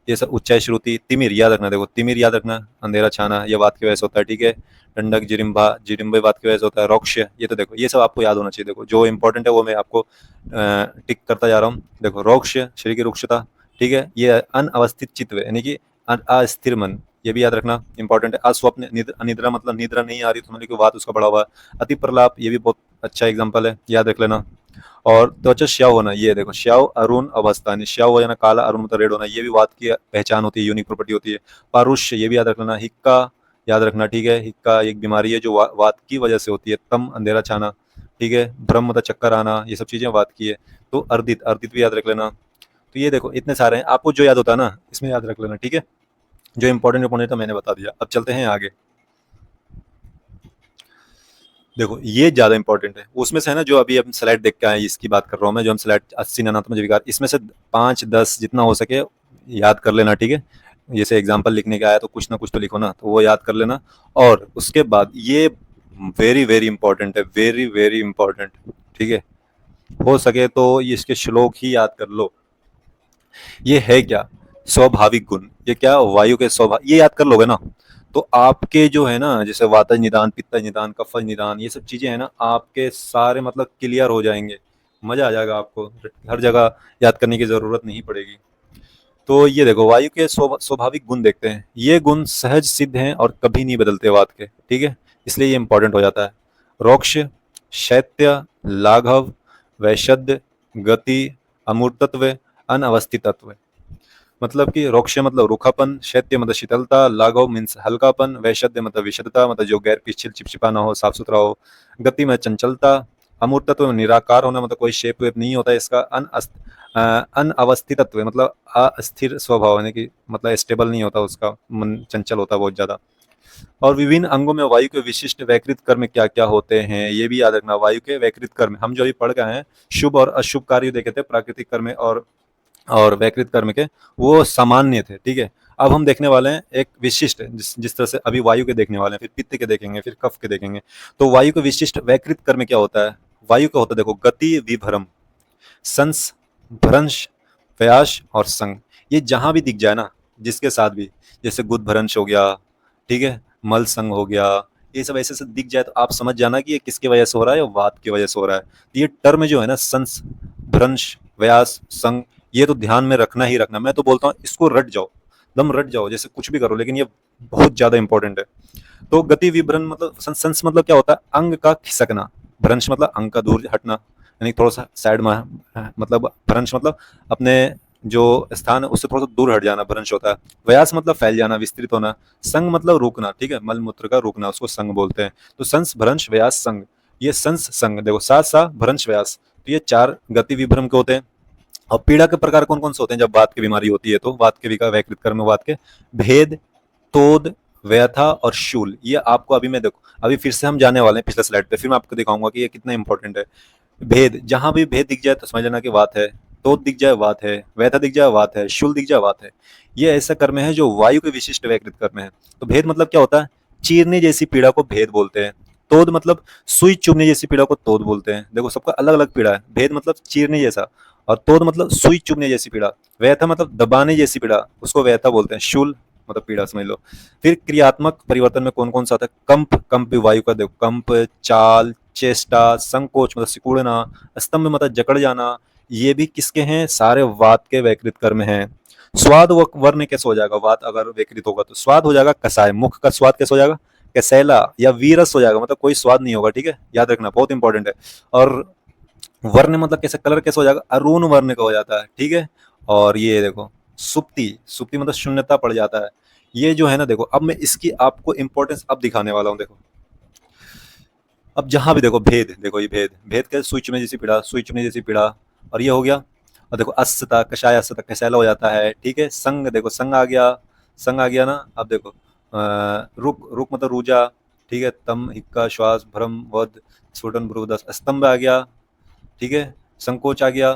A: ये सब उच्चाई श्रुति, तिमिर याद रखना। देखो तिमिर याद रखना, अंधेरा छाना, ये वात की वजह से होता है, ठीक है। डंडक, जिरिम्बा, जिरिम्बे वात की वजह से होता है। रोक्ष, ये तो देखो ये सब आपको याद होना चाहिए। देखो जो इंपॉर्टेंट है वो मैं आपको टिक करता जा रहा हूँ। देखो रोक्ष, शरीर की रुक्षता, ठीक है। ये अनअवस्थित चित्त, यानी कि अस्थिर मन, ये भी याद रखना, इंपॉर्टेंट है। अस्वप्न, अनिद्रा मतलब निद्रा नहीं आ रही, तो मतलब वात उसका बढ़ा हुआ है। अति प्रलाप, ये भी बहुत अच्छा एग्जाम्पल है, याद रख लेना। और त्वचा श्याव होना, ये देखो श्याव, अरुण अवस्था, श्याव हो जाना, काला, अरुण मतलब रेड होना, ये भी वात की पहचान होती है, यूनिक प्रॉपर्टी होती है। पारुष्य, ये भी याद रख लेना। हिक्का याद रखना, ठीक है, हिक्का एक बीमारी है जो वात की वजह से होती है। तम, अंधेरा छाना, ठीक है। भ्रम मतलब चक्कर आना, ये सब चीजें वात की है। तो अर्दित, अर्दित भी याद रख लेना। तो ये देखो इतने सारे हैं, आपको जो याद होता है ना इसमें याद रख लेना, ठीक है। जो इंपॉर्टेंट था मैंने बता दिया। अब चलते हैं आगे। देखो ये ज्यादा इंपॉर्टेंट है, उसमें से है ना, जो अभी हम स्लाइड देख के आए इसकी बात कर रहा हूँ मैं, जो हम स्लाइड 80 ननात्मक विकार, इसमें से 5-10 जितना हो सके याद कर लेना, ठीक है। जैसे एग्जाम्पल लिखने का आया तो कुछ ना कुछ तो लिखो ना, तो वो याद कर लेना। और उसके बाद ये वेरी वेरी इंपॉर्टेंट है, वेरी वेरी इंपॉर्टेंट, ठीक है। हो सके तो इसके श्लोक ही याद कर लो। ये है क्या? स्वाभाविक गुण। ये क्या? वायु के स्वभाव, ये याद कर लोगे ना तो आपके जो है ना, जैसे वातज निदान, पित्तज निदान, कफज निदान, ये सब चीजें है ना, आपके सारे मतलब क्लियर हो जाएंगे। मजा आ जाएगा आपको, हर जगह याद करने की जरूरत नहीं पड़ेगी। तो ये देखो वायु के स्वाभाविक गुण देखते हैं। ये गुण सहज सिद्ध हैं और कभी नहीं बदलते वात के, ठीक है, इसलिए ये इंपॉर्टेंट हो जाता है। रोक्ष, शैत्य, लाघव, वैशद्य, गति, अमूर्तत्व, अनवस्थितत्व। मतलब कि रोक्ष मतलब रूखापन, शैत्य मतलब शीतलता, लाघव मीन्स हल्कापन, वैशद्य मतलब विशदता, मतलब जो गैर पिछल चिपचिपा ना हो, साफ सुथरा हो। गति में चंचलता, अमूर्तत्व में निराकार होना, मतलब कोई शेप वेप नहीं होता इसका। अनअवस्थितत्व मतलब अस्थिर स्वभाव, यानी कि मतलब स्टेबल नहीं होता, उसका मन चंचल होता बहुत ज्यादा। और विभिन्न अंगों में वायु के विशिष्ट वैकृत कर्म क्या क्या होते हैं, ये भी याद रखना। वायु के वैकृत कर्म हम जो अभी पढ़ गए हैं, शुभ और अशुभ कार्य देखे थे, प्राकृतिक कर्म और और वैकृत कर्म के वो सामान्य थे, ठीक है। अब हम देखने वाले हैं एक विशिष्ट, जिस जिस तरह से अभी वायु के देखने वाले हैं, फिर पित्त के देखेंगे, फिर कफ के देखेंगे। तो वायु के विशिष्ट वैकृत कर्म क्या होता है? वायु का होता है देखो गति विभ्रम, संस, भ्रंश, व्यास और संग। ये जहां भी दिख जाए ना, जिसके साथ भी, जैसे गुद भ्रंश हो गया, ठीक है, मल संग हो गया, ये सब ऐसे से दिख जाए तो आप समझ जाना कि ये किसकी वजह से हो रहा है, वात की वजह से हो रहा है। तो ये टर्म जो है ना, संस, भ्रंश, व्यास, संग, ये तो ध्यान में रखना ही रखना। मैं तो बोलता हूँ इसको रट जाओ, दम रट जाओ, जैसे कुछ भी करो, लेकिन ये बहुत ज्यादा इंपॉर्टेंट है। तो गति विभ्रम मतलब संस मतलब क्या होता है? अंग का खिसकना। भ्रंश मतलब अंग का दूर हटना, यानी थोड़ा सा साइड में, मतलब भ्रंश मतलब अपने जो स्थान है उससे थोड़ा सा दूर हट जाना, भ्रंश होता है। व्यास मतलब फैल जाना, विस्तृत होना। संग मतलब रुकना, ठीक है, मल मूत्र का रुकना, उसको संग बोलते हैं। तो संस, भ्रंश, व्यास, संग, ये संस संग देखो, साथ साथ भ्रंश व्यास, तो ये चार गति विभ्रम के होते हैं। और पीड़ा के प्रकार कौन कौन से होते हैं? जब वात की बीमारी होती है तो वात के विकार, वैकृत कर्म वात के, भेद, तोद, व्यथा और शूल। ये आपको अभी मैं देखो, अभी फिर से हम जाने वाले हैं पिछले स्लाइड पे, फिर मैं आपको दिखाऊंगा कि ये कितना इंपॉर्टेंट है। भेद, जहां भी भेद दिख जाए तो समझ लेना कि वात है। तोद दिख जाए वात है, व्यथा दिख जाए वात है, शूल दिख जाए वात है। ये ऐसा कर्म है जो वायु के विशिष्ट वैकृत कर्म है। तो भेद मतलब क्या होता है? चीरने जैसी पीड़ा को भेद बोलते हैं। तोद मतलब सुई चुभने जैसी पीड़ा को तोद बोलते हैं। देखो सबका अलग अलग पीड़ा है। भेद मतलब चीरने जैसा, और तोद मतलब सुई चुभने जैसी पीड़ा। व्यथा मतलब दबाने जैसी पीड़ा, उसको व्यथा बोलते हैं। शूल मतलब पीड़ा समझ लो। फिर क्रियात्मक परिवर्तन में कौन कौन सा आता है? कंप, कंप भी वायु का देखो, कंप, चाल, चेष्टा, संकोच मतलब सिकुड़ना, स्तंभ मतलब जकड़ जाना, ये भी किसके हैं? सारे वात के वैकृत कर्म हैं। स्वाद व वर्ण कैसे हो जाएगा? वात अगर वैकृत होगा तो स्वाद हो जाएगा कसाय, मुख का स्वाद कैसे हो जाएगा? कसैला या वीरस हो जाएगा, मतलब कोई स्वाद नहीं होगा, ठीक है, याद रखना, बहुत इंपॉर्टेंट है। और वर्ण मतलब कैसे, कलर कैसे हो जाएगा? अरुण वर्ण का हो जाता है, ठीक है। और ये देखो सुप्ति, सुप्ति मतलब शून्यता पड़ जाता है। ये जो है ना देखो, अब मैं इसकी आपको इंपॉर्टेंस अब दिखाने वाला हूँ। देखो अब जहां भी देखो भेद, देखो ये भेद, भेद कैसे? सुई चुभने जैसी पीड़ा, सुई चुभने जैसी पीड़ा, और ये हो गया। और देखो अस्तता, कषाय अस्तता, कसैला हो जाता है, ठीक है। संग, देखो संग आ गया, संग आ गया ना। अब देखो रुक, रुक मतलब रूजा, ठीक है। तम, हिक्का, श्वास, भ्रम, वध, स्फुटन, ब्रूदस, स्तंभ आ गया, ठीक है। संकोच आ गया,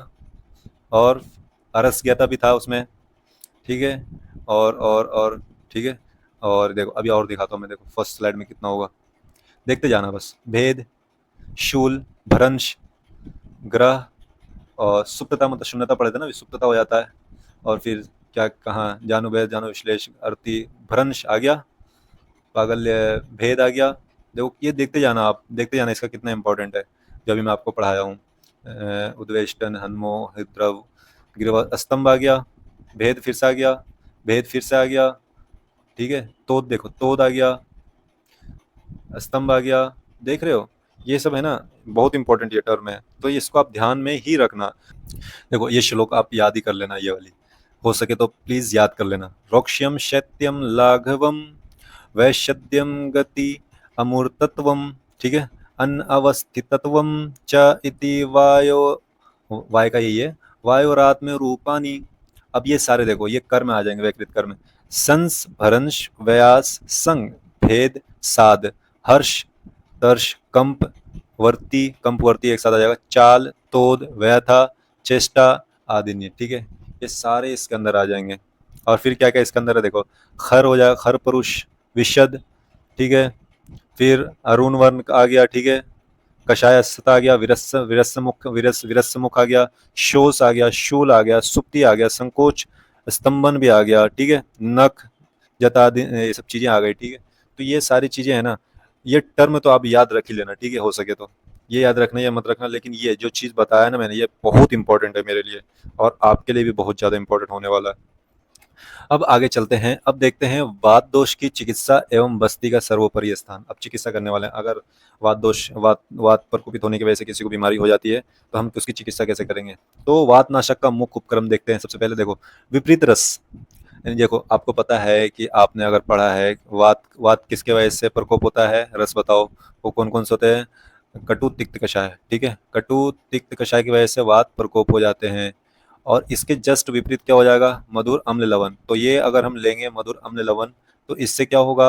A: और अरसज्ञता भी था उसमें, ठीक है। और ठीक है। और देखो अभी और दिखाता हूँ मैं, देखो फर्स्ट स्लाइड में कितना होगा, देखते जाना बस। भेद, शूल, भ्रंश, ग्रह, और सुप्तता मतलब शून्यता पड़े थे ना, सुप्तता हो जाता है। और फिर क्या कहाँ, जानुभेद, जानु विश्लेष, अर्थी, भ्रंश आ गया, पागल्य, भेद आ गया। देखो ये देखते जाना, आप देखते जाना इसका कितना इंपॉर्टेंट है, जो अभी मैं आपको पढ़ाया हूँ। उद्वेष्टन, हन्मो, हृद्रव, गिरवा, स्तंभ आ गया, भेद फिर से आ गया, भेद फिर से आ गया, ठीक है। तोद, देखो तोद आ गया, स्तंभ आ गया, देख रहे हो? ये सब है ना, बहुत इंपॉर्टेंट ये टर्म है, तो इसको आप ध्यान में ही रखना। देखो ये श्लोक आप याद ही कर लेना, ये वाली हो सके तो प्लीज याद कर लेना। रोक्ष्यम शैत्यम लाघवम, वैशद्यम गति अमूर्तत्वम, ठीक है। अनवस्थितत्वम च इति वायो, वाय का यही है, वायोरात में रूपानी। अब ये सारे देखो ये कर्म आ जाएंगे, वैकृत कर्म। संस, भरंश, व्यास, संग, भेद, साध, हर्ष, दर्श, कंप, वर्ती, कंपवर्ती एक साथ आ जाएगा, चाल, तोद, व्यथा, चेष्टा, आदि, ठीक है। ये सारे इसके अंदर आ जाएंगे। और फिर क्या क्या इसके अंदर है देखो, खर हो जाएगा, खर पुरुष, विशद, ठीक है। फिर अरुण वर्ण आ गया, ठीक है। कषाय अस्तता आ गया, विरस्य, विरस्य मुख, विरस्य मुख आ गया, शोष आ गया, शूल आ गया, सुप्ति आ गया, संकोच, स्तंभन भी आ गया, ठीक है। नख, जता आदि, ये सब चीजें आ गई, ठीक है। तो ये सारी चीजें है ना, ये टर्म तो आप याद रख ही लेना, ठीक है, हो सके तो ये याद रखना या मत रखना, लेकिन ये जो चीज बताया ना मैंने, ये बहुत इंपॉर्टेंट है मेरे लिए, और आपके लिए भी बहुत ज्यादा इंपॉर्टेंट होने वाला है। अब आगे चलते हैं, अब देखते हैं वात दोष की चिकित्सा एवं बस्ती का सर्वोपरि स्थान। अब चिकित्सा करने वाले हैं, अगर वात दोष, वात प्रकोपित होने की वजह से किसी को बीमारी हो जाती है तो हम उसकी चिकित्सा कैसे करेंगे? तो वात नाशक का मुख्य उपक्रम देखते हैं। सबसे पहले देखो विपरीत रस, यानी देखो आपको पता है कि आपने अगर पढ़ा है, वात वात किसके वजह से प्रकोप होता है? रस बताओ, वो कौन कौन से होते हैं? कटु, तिक्त, कषाय, ठीक है। कटु, तिक्त, कषाय की वजह से वात प्रकोप हो जाते हैं। और इसके जस्ट विपरीत क्या हो जाएगा? मधुर, अम्ल, लवण। तो ये अगर हम लेंगे मधुर, अम्ल, लवण, तो इससे क्या होगा?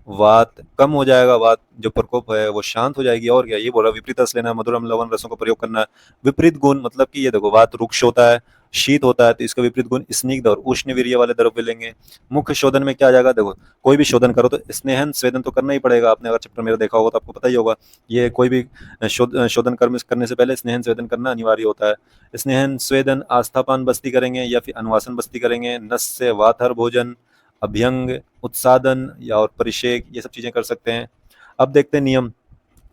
A: वात कम हो जाएगा, वात जो प्रकोप है वो शांत हो जाएगी। और क्या ये बोला, विपरीत रस लेना है, मधुर, अम्ल, लवण रसों का प्रयोग करना है। विपरीत गुण मतलब कि ये देखो, वात रुक्ष होता है, शीत होता है तो इसका विपरीत गुण स्निग्ध और उष्ण वीर्य वाले द्रव्य लेंगे। मुख्य शोधन में क्या आ जाएगा, देखो कोई भी शोधन करो तो स्नेहन स्वेदन तो करना ही पड़ेगा। आपने अगर चैप्टर मेरा देखा होगा तो आपको पता ही होगा, ये कोई भी शोधन कर्म करने से पहले स्नेहन स्वेदन करना अनिवार्य होता है। स्नेहन स्वेदन आस्थापान बस्ती करेंगे या फिर अनुवासन बस्ती करेंगे। नस्य वाथर भोजन, अभ्यंग, उत्सादन या और परिषेक, ये सब चीजें कर सकते हैं। अब देखते हैं नियम।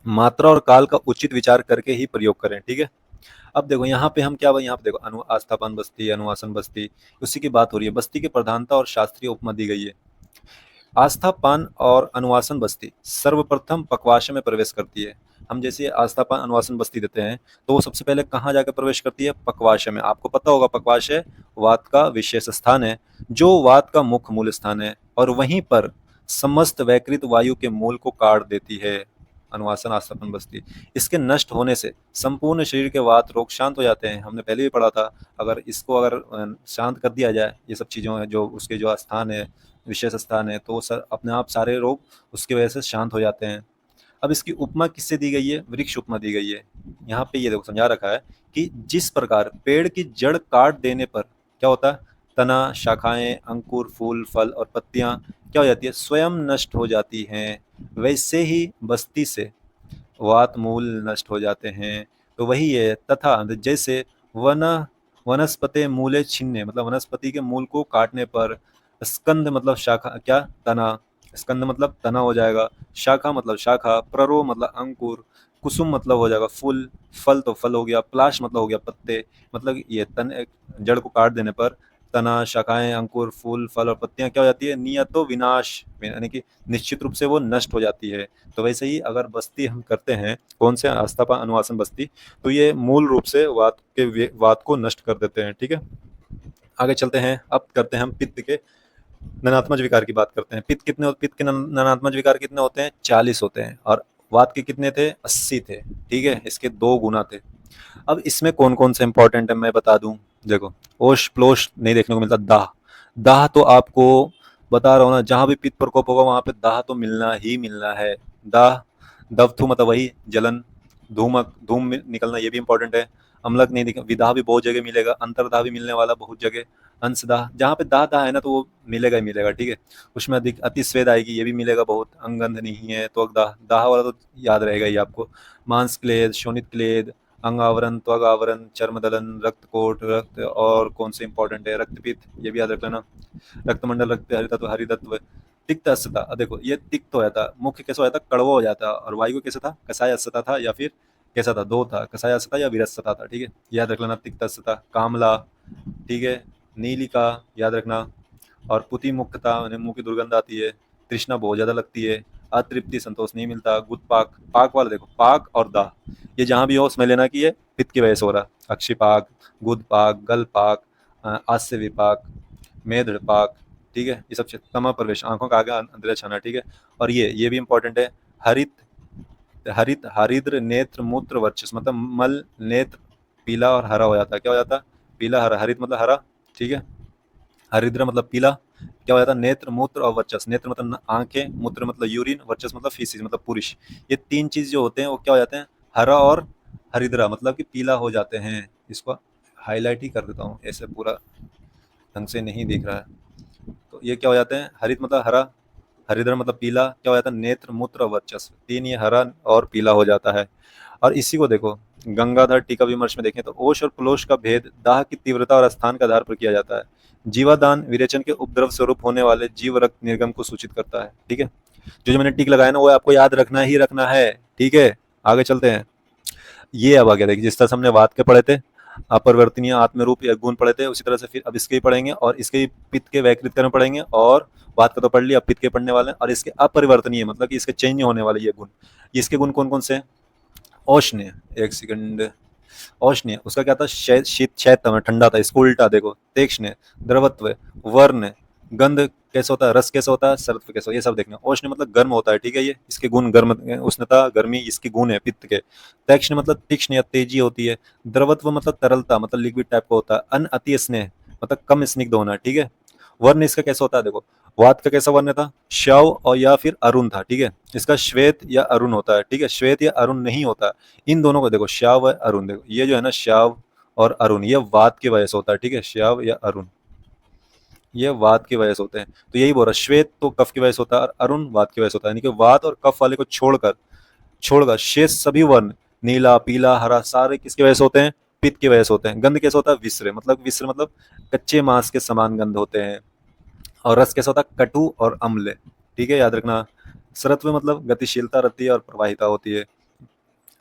A: मात्रा और काल का उचित विचार करके ही प्रयोग करें, ठीक है। अब देखो यहाँ पे हम क्या, यहाँ पे देखो आस्थापान बस्ती, अनुवासन बस्ती, उसी की बात हो रही है। बस्ती की प्रधानता और शास्त्रीय उपमा दी गई है। आस्थापान और अनुवासन बस्ती सर्वप्रथम पक्वाशय में प्रवेश करती है। हम जैसे आस्थापान अनुवासन बस्ती देते हैं तो वो सबसे पहले कहाँ जाकर प्रवेश करती है, पक्वाशय में। आपको पता होगा पक्वाशय वात का विशेष स्थान है, जो वात का मुख्य मूल स्थान है, और वहीं पर समस्त वैकृत वायु के मूल को काट देती है अनुवासन आस्थापन बस्ती। इसके नष्ट होने से संपूर्ण शरीर के वात रोग शांत हो जाते हैं। हमने पहले भी पढ़ा था, अगर इसको अगर शांत कर दिया जाए, ये सब चीज़ों जो उसके जो स्थान है, विशेष स्थान है, तो सर अपने आप सारे रोग उसकी वजह से शांत हो जाते हैं। अब इसकी उपमा किससे दी गई है, वृक्ष उपमा दी गई है। यहाँ पे ये देखो समझा रखा है कि जिस प्रकार पेड़ की जड़ काट देने पर क्या होता है, तना, शाखाएं, अंकुर, फूल, फल और पत्तियां क्या हो जाती है, स्वयं नष्ट हो जाती हैं, वैसे ही बस्ती से वात मूल नष्ट हो जाते हैं। तो वही है, तथा जैसे वन वनस्पति मूले छिन्ने, मतलब वनस्पति के मूल को काटने पर स्कंद मतलब शाखा, क्या, तना, स्कंद मतलब तना हो जाएगा, शाखा मतलब शाखा, प्ररो मतलब अंकुर, कुसुम मतलब हो जाएगा फूल, फल तो फल हो गया, प्लाश मतलब हो गया पत्ते। मतलब ये तन जड़ को काट देने पर तना, शाखाएं, अंकुर, फूल, फल और पत्तियां क्या हो जाती है, नियतो विनाश, यानी कि निश्चित रूप से वो नष्ट हो जाती है। तो वैसे ही अगर बस्ती हम करते हैं, कौन से, आस्थापन अनुवासन बस्ती, तो ये मूल रूप से वात को नष्ट कर देते हैं, ठीक है। आगे चलते हैं, अब करते हैं हम पित्त के ननात्मज विकार की बात करते हैं। पित्त के ननात्मज विकार कितने होते हैं, 40 होते हैं, और वात के कितने थे, 80 थे, ठीक है। इसके 2 गुना थे। अब इसमें कौन कौन से इंपॉर्टेंट है मैं बता दूं। देखो, ओश प्लोश नहीं देखने को मिलता, दाह, दाह तो आपको बता रहा हूँ ना, जहां भी पित्त प्रकोप होगा वहां पे दाह तो मिलना ही मिलना है। दाह, दवथु मतलब वही जलन, धूमक, धूम निकलना, ये भी इंपॉर्टेंट है। अम्लक नहीं दिख, विदाह भी बहुत जगह मिलेगा, अंतरदाह भी मिलने वाला बहुत जगह, अंशदाह, जहाँ पे दाह दाह है ना तो वो मिलेगा ही मिलेगा, ठीक है। उसमें अधिक अतिस्वेद आएगी, ये भी मिलेगा बहुत। अंगंध नहीं है तो दाह, दाह वाला तो याद रहेगा ही आपको। मांस क्लेद, शोणित क्लेद, अंगावरण, त्वग आवरण, चर्मदलन, रक्तकोट, रक्त, और कौन से इंपॉर्टेंट है, रक्तपित्त, ये भी याद रख लेना। रक्तमंडल, रक्त हरितत्व, हरितत्व, तिक्त अस्था। देखो ये तिक्त हो जाता, मुख्य कैसा हो जाता, कड़वा हो जाता, और वायु कैसा था, कसाय अस्था था, या फिर कैसा था, दो था, कसाय अस्था या विरस्ता था, ठीक है। याद रख लेना, तिक्त अस्था। कामला, ठीक है। नीलिका, याद रखना। और पुति मुक्तता, मुंह की दुर्गंध आती है। तृष्णा बहुत ज्यादा लगती है। अतृप्ति, संतोष नहीं मिलता। गुदपाक, पाक वाला देखो, पाक और दाह, ये जहां भी हो उसमें लेना कि ये पित्त की वजह से हो रहा है। अक्षिपाक, गुदपाक, गलपाक, आस्य विपाक, मेधपाक, ठीक है। ये सब तमा प्रवेश, आंखों का आगे अंधेरा छाना, ठीक है। और ये भी इंपॉर्टेंट है, हरित, हरिद्र, नेत्र, मूत्र, वर्चस्व, मतलब मल, नेत्र पीला और हरा हो जाता है। क्या हो जाता है, पीला हरा। हरित मतलब हरा, ठीक है। हरिद्र मतलब पीला, क्या हो जाता है, नेत्र, मूत्र और वर्चस्व। नेत्र मतलब आंखें, मूत्र मतलब यूरिन, वर्चस्व मतलब फीसिस मतलब पुरुष। ये 3 चीज जो होते हैं वो क्या हो जाते हैं, हरा और हरिद्रा, मतलब कि पीला हो जाते हैं। इसको हाईलाइट ही कर देता हूँ, ऐसे पूरा ढंग से नहीं दिख रहा है। तो ये क्या हो जाते हैं, हरित मतलब हरा, हरिद्र मतलब पीला, क्या हो जाता है, नेत्र, मूत्र और वर्चस्व, 3 ये हरा और पीला हो जाता है। और इसी को देखो गंगाधर टीका विमर्श में देखें तो ओश और प्लोश का भेद दाह की तीव्रता और स्थान के आधार पर किया जाता है। जीवादान विरेचन के उपद्रव स्वरूप होने वाले जीव रक्त निर्गम को सूचित करता है, ठीक है। जो जो मैंने टिक लगाया ना वो आपको याद रखना ही रखना है, ठीक है। आगे चलते हैं। ये अब आ गया, देखिए जिस तरह से हमने बात के पढ़े थे, अपरिवर्तनीय आत्मरूप या गुण पढ़े थे, उसी तरह से फिर अब इसके ही पढ़ेंगे, और इसके पित्त के वैकृत कर्म पढ़ेंगे, और बात का तो पढ़ लिया, अब पित्त के पढ़ने वाले हैं। और इसके अपरिवर्तनीय मतलब कि इसके चेंज होने वाले ये गुण, इसके गुण कौन कौन से हैं, औष्ण्य, एक सेकंड, औष्ण्य उसका क्या था, शीत, शैत्य ठंडा था, इसको उल्टा देखो, तीक्ष्ण, द्रवत्व, वर्ण, गंध कैसा होता है, रस कैसा होता है, सरत्व कैसा, ये सब देखना। औष्ण्य मतलब गर्म होता है, ठीक है। ये इसके गुण गर्म, उष्णता, गर्मी इसके गुण है पित्त के। तीक्ष्ण मतलब तीक्ष्ण या तेजी होती है। द्रवत्व मतलब तरलता, मतलब लिक्विड टाइप का होता है। अन अति स्नेह मतलब कम स्निग्ध होना, ठीक है। वर्ण इसका कैसा होता है, देखो वात का कैसा वर्ण था, शव और या फिर अरुण था, ठीक है। इसका श्वेत या अरुण होता है, ठीक है। श्वेत या अरुण नहीं होता, इन दोनों को देखो, श्याव अरुण, देखो ये जो है ना, श्याव और अरुण, ये वात की वजह से होता है, ठीक है, श्याव या अरुण, ये वात की वजह से होते हैं। तो यही बोल रहा, श्वेत तो कफ की वजह से होता है और अरुण वात की वजह से होता है, यानी कि वात और कफ वाले को छोड़कर छोड़कर शेष सभी वर्ण, नीला पीला हरा, सारे किसकी वजह से होते हैं? पित्त की वजह से होते हैं। गंध कैसे होता है? विश्र मतलब कच्चे मांस के समान गंध होते हैं। और रस कैसा होता है? कटु और अम्ल, ठीक है, याद रखना। सरत्व मतलब गतिशीलता रहती है और प्रवाहिता होती है।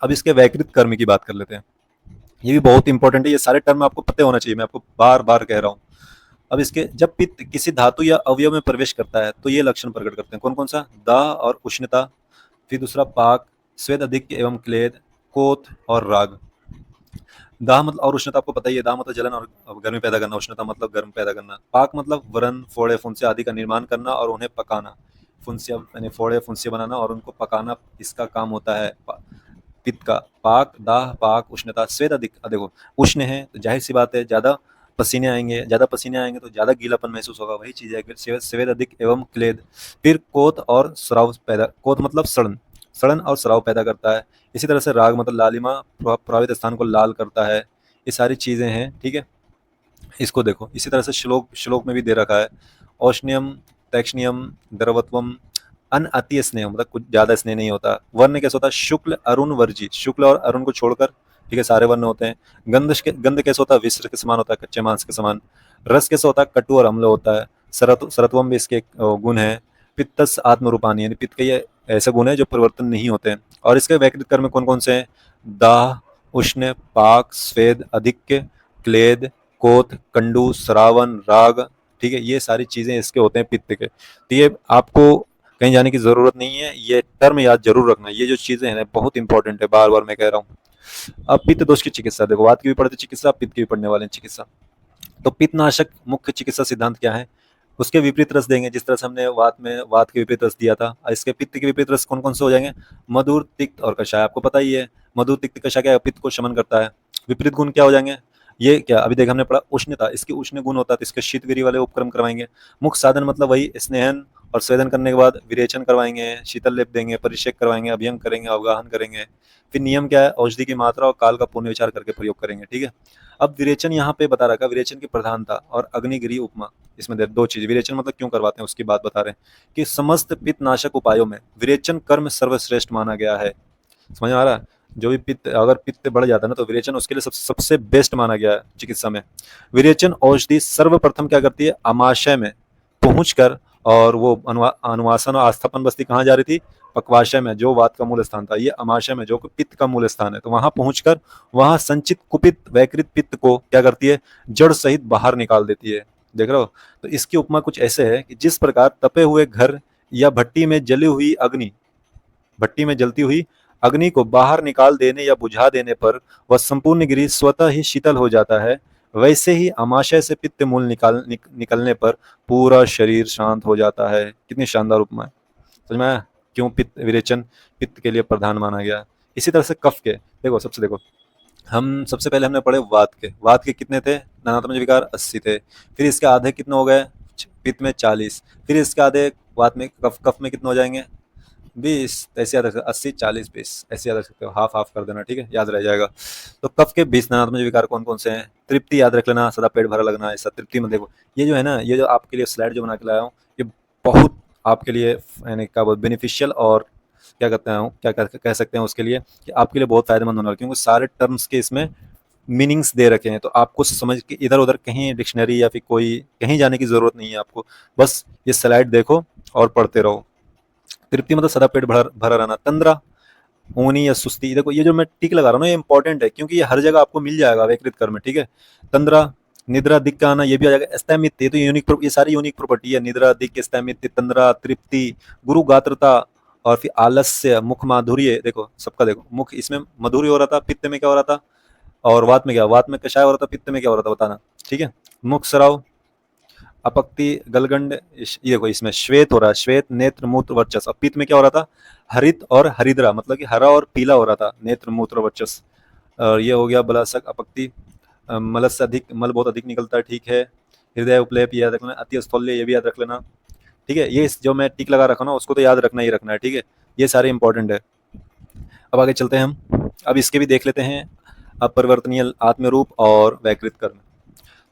A: अब इसके वैकृत कर्म की बात कर लेते हैं, ये भी बहुत इंपॉर्टेंट है, ये सारे टर्म आपको पता होना चाहिए, मैं आपको बार बार कह रहा हूँ। अब इसके जब पित्त किसी धातु या अवयव में प्रवेश करता है तो ये लक्षण प्रकट करते हैं, कौन कौन सा? दाह और उष्णता, फिर दूसरा पाक, स्वेद अधिक एवं क्लेद, कोथ और राग। दाह मतलब और उष्णता आपको पता ही है, दाह मतलब जलन और गर्मी पैदा करना, उष्णता मतलब गर्म पैदा करना, पाक मतलब व्रण फोड़े फुंसिया आदि का निर्माण करना और उन्हें पकाना, फुंसिया यानी फोड़े फुंसिया बनाना और उनको पकाना, इसका काम होता है पित्त का। पाक, दाह, पाक, उष्णता, स्वेद अधिक, देखो उष्ण है तो जाहिर सी बात है ज्यादा पसीने आएंगे, ज्यादा पसीने आएंगे तो ज्यादा गीलापन महसूस होगा, वही चीज है। फिर स्वेद अधिक एवं क्लेद, फिर कोथ और स्राव पैदा, कोथ मतलब सड़न, सड़न और स्राव पैदा करता है। इसी तरह से राग मतलब लालिमा, प्रभावित स्थान को लाल करता है। ये सारी चीजें हैं, ठीक है। इसको देखो इसी तरह से श्लोक श्लोक में भी दे रखा है, औष्ण्यम, तैक्ष्ण्यम, द्रवत्वम, अन अति स्नेह मतलब कुछ ज्यादा स्नेह नहीं होता। वर्ण कैसे होता है? शुक्ल अरुण वर्जित, शुक्ल और अरुण को छोड़कर, ठीक है, सारे वर्ण होते हैं। गंध कैसे होता है? विश्र के समान होता है, कच्चे मांस के समान। रस कैसे होता है? कटु और अम्ल होता है। सरत्वम भी इसके एक गुण है। पित्तस आत्मरूपानी, यानी पित्त के ये ऐसे गुण है जो परिवर्तन नहीं होते हैं। और इसके वैकृत कर्म कौन कौन से हैं? दाह, उष्ण, पाक, स्वेद, अधिक्य, क्लेद, कोथ, कंडू, श्रावण, राग, ठीक है, ये सारी चीजें इसके होते हैं पित्त के। तो ये आपको कहीं जाने की जरूरत नहीं है, ये टर्म याद जरूर रखना, ये जो चीजें हैं बहुत इंपॉर्टेंट है, बार बार मैं कह रहा हूँ। अब पित्त दोष की चिकित्सा देखो, वात की भी पढ़ते चिकित्सा, पित्त की भी पढ़ने वाले चिकित्सा। तो पित्तनाशक मुख्य चिकित्सा सिद्धांत क्या है? उसके विपरीत रस देंगे, जिस तरह से हमने वात के विपरीत रस दिया था, इसके पित्त के विपरीत रस कौन कौन से हो जाएंगे? मधुर, तिक्त और कषाय, आपको पता ही है। मधुर, तिक्त, कषाय क्या है? पित्त को शमन करता है। विपरीत गुण क्या हो जाएंगे? ये क्या अभी देख हमने पढ़ा, उष्णता, इसकी उष्ण गुण होता है तो इसके शीतवीर्य वाले उपक्रम करवाएंगे। मुख्य साधन मतलब वही स्नेहन और स्वेदन करने के बाद विरेचन करवाएंगे, शीतल लेप देंगे, परिषेक करवाएंगे, अभ्यंग करेंगे, अवगाहन करेंगे। फिर नियम क्या है? औषधि की मात्रा और काल का पुण्य विचार करके प्रयोग करेंगे, ठीक है। अब विरेचन यहाँ पे बता रखा, विरेचन की प्रधानता और अग्निगिरी उपमा, इसमें दो चीज, विरेचन मतलब क्यों करवाते हैं उसकी बात बता रहे हैं कि समस्त पित्तनाशक उपायों में विरेचन कर्म सर्वश्रेष्ठ माना गया है। समझ में आ रहा है? जो भी पित्त, अगर पित्त बढ़ जाता है ना तो विरेचन उसके लिए सबसे बेस्ट माना गया है चिकित्सा में। विरेचन औषधि सर्वप्रथम क्या करती है? आमाशय में पहुंचकर, और वो अनुवासन और आस्थापन बस्ती कहाँ जा रही थी? पक्वाशय में, जो वात का मूल स्थान था, ये अमाशय में जो पित्त का मूल स्थान है, तो वहां पहुंचकर वहां संचित कुपित वैकृत पित्त को क्या करती है? जड़ सहित बाहर निकाल देती है। देख रहे हो? तो इसकी उपमा कुछ ऐसे है कि जिस प्रकार तपे हुए घर या भट्टी में जली हुई अग्नि, भट्टी में जलती हुई अग्नि को बाहर निकाल देने या बुझा देने पर वह संपूर्ण गिरी स्वतः ही शीतल हो जाता है, वैसे ही आमाशय से पित्त मूल निकलने पर पूरा शरीर शांत हो जाता है। कितनी शानदार उपमा है, समझ में आया क्यों पित्त विरेचन पित्त के लिए प्रधान माना गया? इसी तरह से कफ के देखो, सबसे देखो, हम सबसे पहले हमने पढ़े वात के कितने थे? नानात्मक विकार 80 थे। फिर इसके आधे कितने हो गए? पित्त में 40। फिर इसके आधे वात में, कफ में कितने हो जाएंगे? 20। ऐसे याद रख सकते हो, 80 40 20 ऐसे याद रख सकते हो, हाफ हाफ कर देना, ठीक है, याद रह जाएगा। तो कफ के 20 नानात्मक विकार कौन कौन से हैं? तृप्ति याद रख लेना, सदा पेट भरा लगना, ऐसा तृप्ति में देखो, ये जो है ना, ये जो आपके लिए स्लाइड जो बना के लाया हूँ, ये बहुत आपके लिए यानी क्या बहुत बेनिफिशियल और क्या कहते हैं, क्या कह सकते हैं उसके लिए कि आपके लिए बहुत फायदेमंद होने वाला, क्योंकि सारे टर्म्स के इसमें मीनिंग्स दे रखे हैं, तो आपको समझ के इधर उधर कहीं डिक्शनरी या फिर कोई कहीं जाने की जरूरत नहीं है आपको, बस ये स्लाइड देखो और पढ़ते रहो। तृप्ति मतलब सदा पेट भरा भरा रहना। तंद्रा, ऊनी या सुस्ती, देखो ये जो मैं टिक लगा रहा हूँ ना, ये इंपॉर्टेंट है क्योंकि ये हर जगह आपको मिल जाएगा वैकृत कर्म में, ठीक है। तंद्रा, निद्रा, दिक्क आना, ये भी आ जाएगा। स्थैमित्य, ये तो यूनिक, ये सारी यूनिक प्रॉपर्टी है, निद्रा, दिक्क, स्थैमित्य, तंद्रा, तृप्ति, गुरु गात्रता, और फिर आलस्य, मुख माधुर्य, देखो सबका देखो, मुख इसमें मधुर्य हो रहा था, पित्त में क्या हो रहा था, और वात में क्या? वात में कषाय हो रहा था, पित्त में क्या हो रहा था बताना, ठीक है। मुख स्राव, अपक्ति, गलगंड, ये देखो इसमें श्वेत हो रहा है, श्वेत, नेत्र, मूत्र, वर्चस। अब पित्त में क्या हो रहा था? हरित और हरिद्रा, मतलब कि हरा और पीला हो रहा था, नेत्र, मूत्र, वर्चस। और ये हो गया बलासक, अपक्ति, मल से अधिक, मल बहुत अधिक निकलता है, ठीक है। हृदय उपलेप, ये याद रखना। अति स्थौल्य, ये भी याद रख लेना, ठीक है। ये जो मैं टिक लगा रखा ना, उसको तो याद रखना ही रखना है, ठीक है। ये सारे इंपॉर्टेंट है। अब आगे चलते हैं हम, अब इसके भी देख लेते हैं। अपरिवर्तनीय आत्म रूप और वैकृत कर्म।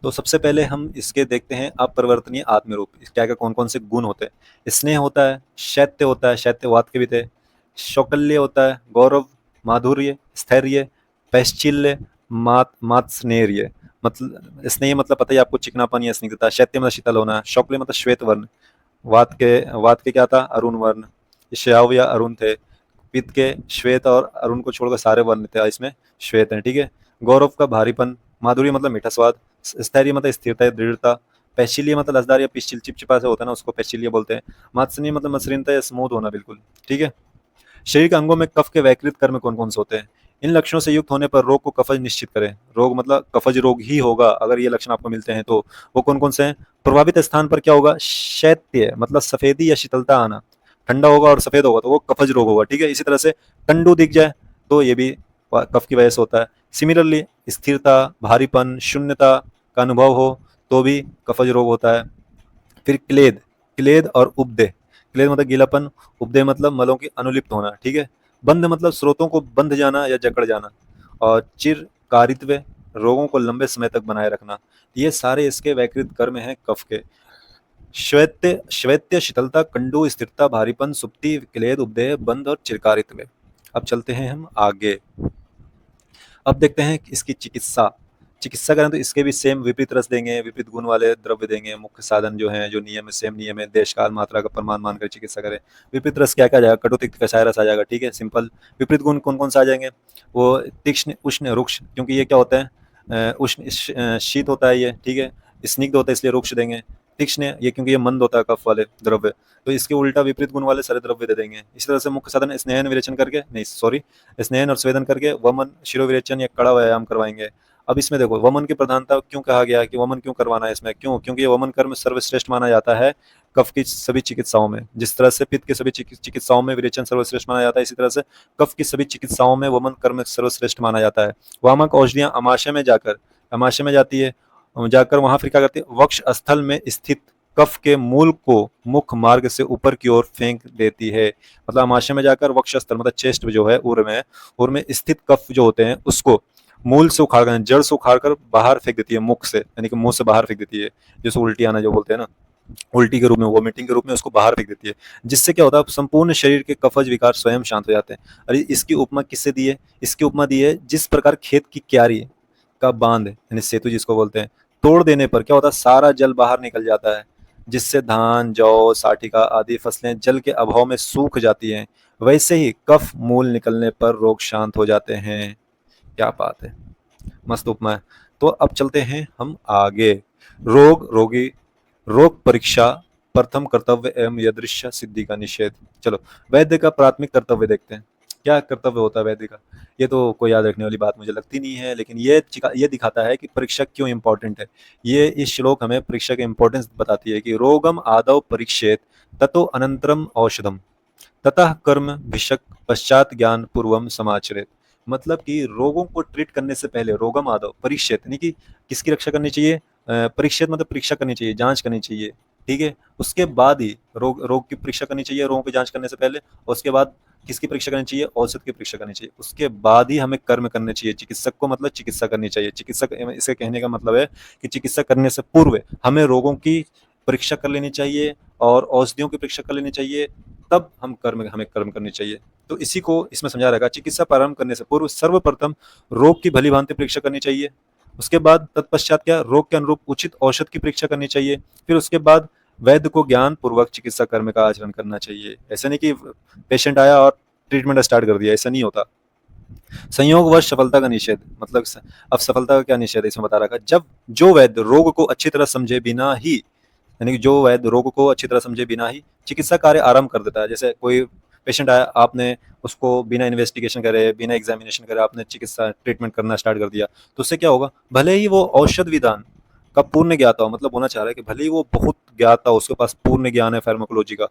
A: तो सबसे पहले हम इसके देखते हैं अपरिवर्तनीय आत्म रूप, क्या क्या कौन कौन से गुण होते हैं। स्नेह होता है, शैत्य होता है, शैत्य वात के भी थे, शौकल्य होता है, गौरव, माधुर्य, स्थैर्य, पैश्चिल्य, मात्स्नेर्य। मतलब स्नेह मतलब पता ही आपको, चिकनापन या स्निग्धता। शैत्य मतलब शीतल होना। शौकल्य मतलब श्वेत वर्ण। वात के क्या था, अरुण वर्ण। श्याव या अरुण थे। पित्त के श्वेत और अरुण को छोड़कर सारे वर्ण थे, इसमें श्वेत है, ठीक है। गौरव का भारीपन। माधुर्य मतलब मीठा स्वाद। स्थैर्य मतलब स्थिरता, दृढ़ता। पैशिल्य मतलब लसदार या पिछल चिपचिपा से होता है ना, उसको पैशिल्य बोलते हैं। मात्सर्य मतलब मसृणता या स्मूथ होना बिल्कुल, ठीक है। शरीर के अंगों में कफ के वैकृत कर्म कौन कौन से होते हैं। इन लक्षणों से युक्त होने पर रोग को कफज निश्चित करें। रोग मतलब कफज रोग ही होगा अगर ये लक्षण आपको मिलते हैं तो। वो कौन कौन से हैं। प्रभावित स्थान पर क्या होगा, शैत्य मतलब सफेदी या शीतलता आना। ठंडा होगा और सफेद होगा तो वो कफज रोग होगा, ठीक है। इसी तरह से कंडू दिख जाए तो ये भी कफ की वजह से होता है। सिमिलरली स्थिरता, भारीपन, शून्यता का अनुभव हो तो भी कफज रोग होता है। फिर क्लेद, क्लेद और उपदेह। क्लेद मतलब गीलापन, उपदेह मतलब मलों की अनुलिप्त होना, ठीक है। बंध मतलब स्रोतों को बंध जाना या जकड़ जाना। और चिरकारित्व, रोगों को लंबे समय तक बनाए रखना। ये सारे इसके वैकृत कर्म हैं कफ के। श्वेत्य श्वेत्य शीतलता, कंडू स्थिरता, भारीपन, सुप्ति, क्लेद, उपदेह, बंध और चिरकारित्व। अब चलते हैं हम आगे। अब देखते हैं इसकी चिकित्सा। चिकित्सा करें तो इसके भी सेम विपरीत रस देंगे, विपरीत गुण वाले द्रव्य देंगे। मुख्य साधन जो है, जो नियम है, सेम नियम है। देश काल मात्रा का प्रमाण मानकर चिकित्सा करें। विपरीत रस क्या क्या आ जाएगा, कटु तिक्त कषाय रस आ जाएगा, ठीक है, सिंपल। विपरीत गुण कौन कौन सा आ जाएंगे, वो तीक्ष्ण, उष्ण, रुक्ष, क्योंकि ये क्या होता है, उष्ण शीत होता है ये, ठीक है। स्निग्ध होता है इसलिए रुक्ष देंगे। तीक्ष्ण ये क्योंकि ये मंद होता है कफ वाले द्रव्य, तो इसके उल्टा विपरीत गुण वाले सारे द्रव्य दे देंगे। इसी तरह से मुख्य साधन स्नेहन विरेचन करके, नहीं सॉरी, स्नेहन और स्वेदन करके वमन, शिरोविरेचन या कड़ा व्यायाम करवाएंगे। अब इसमें देखो वमन की प्रधानता क्यों कहा गया है, कि वमन क्यों करवाना है इसमें, क्यों, क्योंकि ये वमन कर्म सर्वश्रेष्ठ माना जाता है कफ की सभी चिकित्साओं में। जिस तरह से पित्त के सभी चिकित्साओं में विरेचन सर्वश्रेष्ठ माना जाता है, इसी तरह से कफ की सभी चिकित्साओं में वमन कर्म सर्वश्रेष्ठ माना जाता है। वामक औषधियां अमाशय में जाकर, अमाशय में जाती है, जाकर वहां फिर क्या करती है, वक्ष स्थल में स्थित कफ के मूल को मुख मार्ग से ऊपर की ओर फेंक देती है। मतलब अमाशय में जाकर वक्ष स्थल मतलब चेस्ट जो है, उर में स्थित कफ जो होते हैं उसको मूल से उखाड़ कर, जड़ से उखाड़ कर बाहर फेंक देती है, मुख से, यानी कि मुंह से बाहर फेंक देती है। जैसे उल्टी आना जो बोलते हैं ना, उल्टी के रूप में, वोमिटिंग के रूप में उसको बाहर फेंक देती है। जिससे क्या होता है, संपूर्ण शरीर के कफज विकार स्वयं शांत हो जाते हैं। और इसकी उपमा किससे दी है, इसकी उपमा दी है जिस प्रकार खेत की क्यारी का बांध यानी सेतु जिसको बोलते हैं, तोड़ देने पर क्या होता है, सारा जल बाहर निकल जाता है, जिससे धान, जौ, साठिका आदि फसलें जल के अभाव में सूख जाती हैं। वैसे ही कफ मूल निकलने पर रोग शांत हो जाते हैं। क्या बात है, मस्त उपमा है। तो अब चलते हैं हम आगे। रोग, रोगी, रोग परीक्षा, प्रथम कर्तव्य एवं यदृश्य सिद्धि का निषेध। चलो वैद्य का प्राथमिक कर्तव्य देखते हैं। क्या कर्तव्य होता है वैद्य का, ये तो कोई याद रखने वाली बात मुझे लगती नहीं है, लेकिन ये दिखाता है कि परीक्षा क्यों इंपॉर्टेंट है। ये इस श्लोक हमें परीक्षा की इंपॉर्टेंस बताती है कि रोगम आदौ परीक्षेत ततो अनंतरम औषधम ततः कर्म भिषक पश्चात ज्ञान पूर्वम समाचरेत। मतलब कि रोगों को ट्रीट करने से पहले रोगम आदौ परीक्षित, यानी कि किसकी रक्षा करनी चाहिए, परीक्षित मतलब परीक्षा करनी चाहिए, जांच करनी चाहिए, ठीक है। उसके बाद ही रोग की परीक्षा करनी चाहिए, रोगों की जांच करने से पहले। और उसके बाद किसकी परीक्षा करनी चाहिए, औषध की परीक्षा करनी चाहिए। उसके बाद ही हमें कर्म करने चाहिए। चिकित्सक को मतलब चिकित्सा करनी चाहिए। चिकित्सक, इसे कहने का मतलब है कि चिकित्सा करने से पूर्व हमें रोगों की परीक्षा कर लेनी चाहिए और औषधियों की परीक्षा कर लेनी चाहिए, तब हमें कर्म करनी चाहिए। तो इसी को इसमें समझा रहेगा। चिकित्सा प्रारंभ करने से पूर्व सर्वप्रथम रोग की भली भांति परीक्षा करनी चाहिए। उसके बाद तत्पश्चात क्या, रोग के अनुरूप उचित औषध की परीक्षा करनी चाहिए। फिर उसके बाद वैद्य को ज्ञान पूर्वक चिकित्सा कर्म का आचरण करना चाहिए। ऐसा नहीं कि पेशेंट आया और ट्रीटमेंट स्टार्ट कर दिया, ऐसा नहीं होता। संयोगवश सफलता का निषेध, मतलब अब सफलता का क्या निषेध है इसमें बता रखा, जब जो वैद्य रोग को अच्छी तरह समझे बिना ही, यानी कि जो वैद्य रोग को अच्छी तरह समझे बिना ही चिकित्सा कार्य आरंभ कर देता है। जैसे कोई पेशेंट आया, आपने उसको बिना इन्वेस्टिगेशन करे, बिना एग्जामिनेशन करे आपने चिकित्सा ट्रीटमेंट करना स्टार्ट कर दिया, तो उससे क्या होगा, भले ही वो औषध विधान का पूर्ण ज्ञाता हो, मतलब होना चाह रहा है कि भले ही वो बहुत ज्ञाता हो, उसके पास पूर्ण ज्ञान है फार्माकोलॉजी का,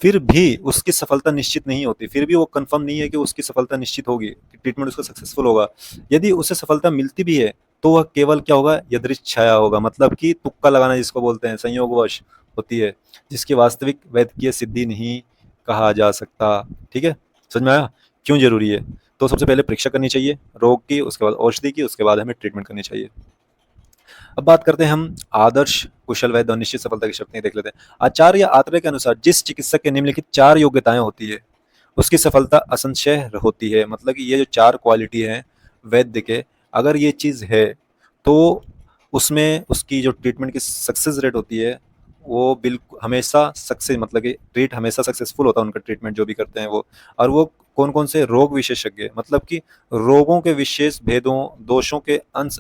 A: फिर भी उसकी सफलता निश्चित नहीं होती। फिर भी वो कंफर्म नहीं है कि उसकी सफलता निश्चित होगी, कि ट्रीटमेंट उसका सक्सेसफुल होगा। यदि उसे सफलता मिलती भी है तो वह केवल क्या होगा, यदृच्छाया होगा, मतलब कि तुक्का लगाना जिसको बोलते हैं, संयोगवश होती है, जिसकी वास्तविक वैद्यकीय सिद्धि नहीं कहा जा सकता। ठीक है, समझ में आया क्यों जरूरी है। तो सबसे पहले परीक्षा करनी चाहिए रोग की, उसके बाद औषधि की, उसके बाद हमें ट्रीटमेंट करनी चाहिए। अब बात करते हैं हम आदर्श, कुशल वैद्य और निश्चित सफलता की शर्तें देख लेते हैं। आचार्य आत्रे के अनुसार जिस चिकित्सक के निम्नलिखित 4 योग्यताएं होती है, उसकी सफलता असंशय होती है। मतलब कि ये जो 4 क्वालिटी है वैद्य के, अगर ये चीज़ है तो उसमें उसकी जो ट्रीटमेंट की सक्सेस रेट होती है वो बिल्कुल हमेशा सक्सेस, मतलब कि ट्रीट हमेशा सक्सेसफुल होता है उनका ट्रीटमेंट जो भी करते हैं वो। और वो कौन कौन से रोग विशेषज्ञ, मतलब कि रोगों के विशेष भेदों, दोषों के अंश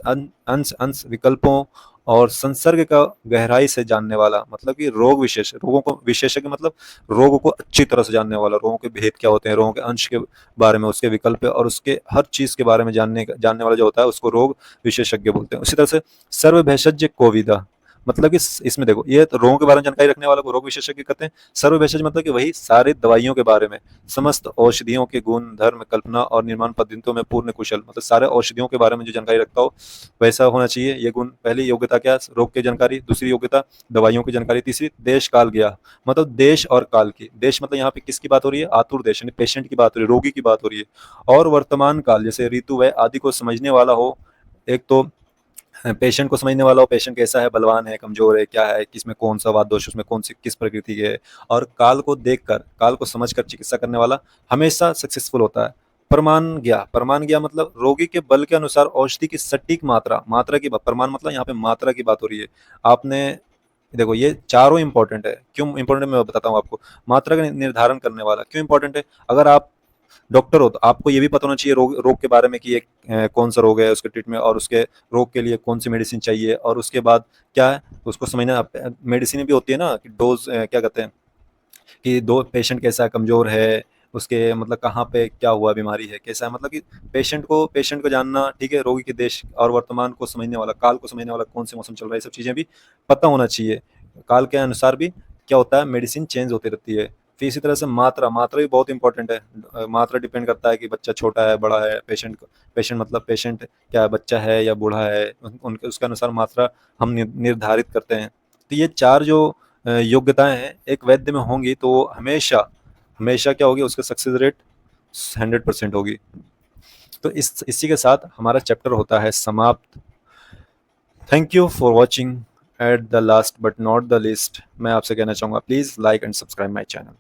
A: अंश विकल्पों और संसर्ग का गहराई से जानने वाला, मतलब कि रोग विशेष, रोगों को विशेषज्ञ मतलब रोगों को अच्छी तरह से जानने वाला, रोगों के भेद क्या होते हैं, रोगों के अंश के बारे में, उसके विकल्प और उसके हर चीज के बारे में जानने वाला जो होता है उसको रोग विशेषज्ञ बोलते हैं। उसी तरह से सर्व भेषज कोविदा, मतलब कि इसमें देखो ये तो रोगों के बारे में जानकारी रखने वाला को रोग विशेषज्ञ कहते हैं। सर्व भेषज मतलब कि वही सारी दवाइयों के बारे में, समस्त औषधियों के गुण धर्म कल्पना और निर्माण पद्धतियों में पूर्ण कुशल, मतलब सारे औषधियों के बारे में जो जानकारी रखता हो वैसा होना चाहिए ये गुण। पहली योग्यता क्या, रोग की जानकारी। दूसरी योग्यता दवाइयों की जानकारी। तीसरी देश काल ज्ञान, मतलब देश और काल की, देश मतलब यहाँ पे किसकी बात हो रही है, आतुर देश यानी पेशेंट की बात हो रही है, रोगी की बात हो रही है। और वर्तमान काल जैसे ऋतु व आदि को समझने वाला हो। एक तो पेशेंट को समझने वाला हो, पेशेंट कैसा है, बलवान है, कमजोर है, क्या है, किसमें कौन सा वात दोष, उसमें कौन सी किस प्रकृति के है। और काल को देखकर, काल को समझकर चिकित्सा करने वाला हमेशा सक्सेसफुल होता है। प्रमाण ज्ञा मतलब रोगी के बल के अनुसार औषधि की सटीक मात्रा, मात्रा की प्रमाण मतलब यहाँ पे मात्रा की बात हो रही है। आपने देखो ये चारों इंपॉर्टेंट है, क्यों इंपॉर्टेंट मैं बताता हूँ आपको। मात्रा का निर्धारण करने वाला क्यों इंपॉर्टेंट है, अगर आप डॉक्टर हो तो आपको ये भी पता होना चाहिए रोग रोग के बारे में कि ये कौन सा रोग है, उसके ट्रीटमेंट और उसके रोग के लिए कौन सी मेडिसिन चाहिए, और उसके बाद क्या है उसको समझना। मेडिसिन भी होती है ना कि डोज क्या कहते हैं कि दो पेशेंट कैसा है, कमजोर है, उसके मतलब कहाँ पे क्या हुआ, बीमारी है कैसा है, मतलब कि पेशेंट को जानना, ठीक है। रोगी के देश और वर्तमान को समझने वाला, काल को समझने वाला, कौन से मौसम चल रहा है, ये सब चीजें भी पता होना चाहिए। काल के अनुसार भी क्या होता है, मेडिसिन चेंज होती रहती है। फिर इसी तरह से मात्रा, मात्रा भी बहुत इंपॉर्टेंट है। मात्रा डिपेंड करता है कि बच्चा छोटा है बड़ा है, पेशेंट मतलब पेशेंट क्या बच्चा है या बूढ़ा है, उनके उसके अनुसार मात्रा हम निर्धारित करते हैं। तो ये 4 जो योग्यताएं हैं एक वैद्य में होंगी तो हमेशा हमेशा क्या होगी, उसका सक्सेस रेट 100% होगी। तो इसी के साथ हमारा चैप्टर होता है समाप्त। Thank you for watching. At the last but not the least मैं आपसे कहना चाहूँगा, please like and subscribe my channel.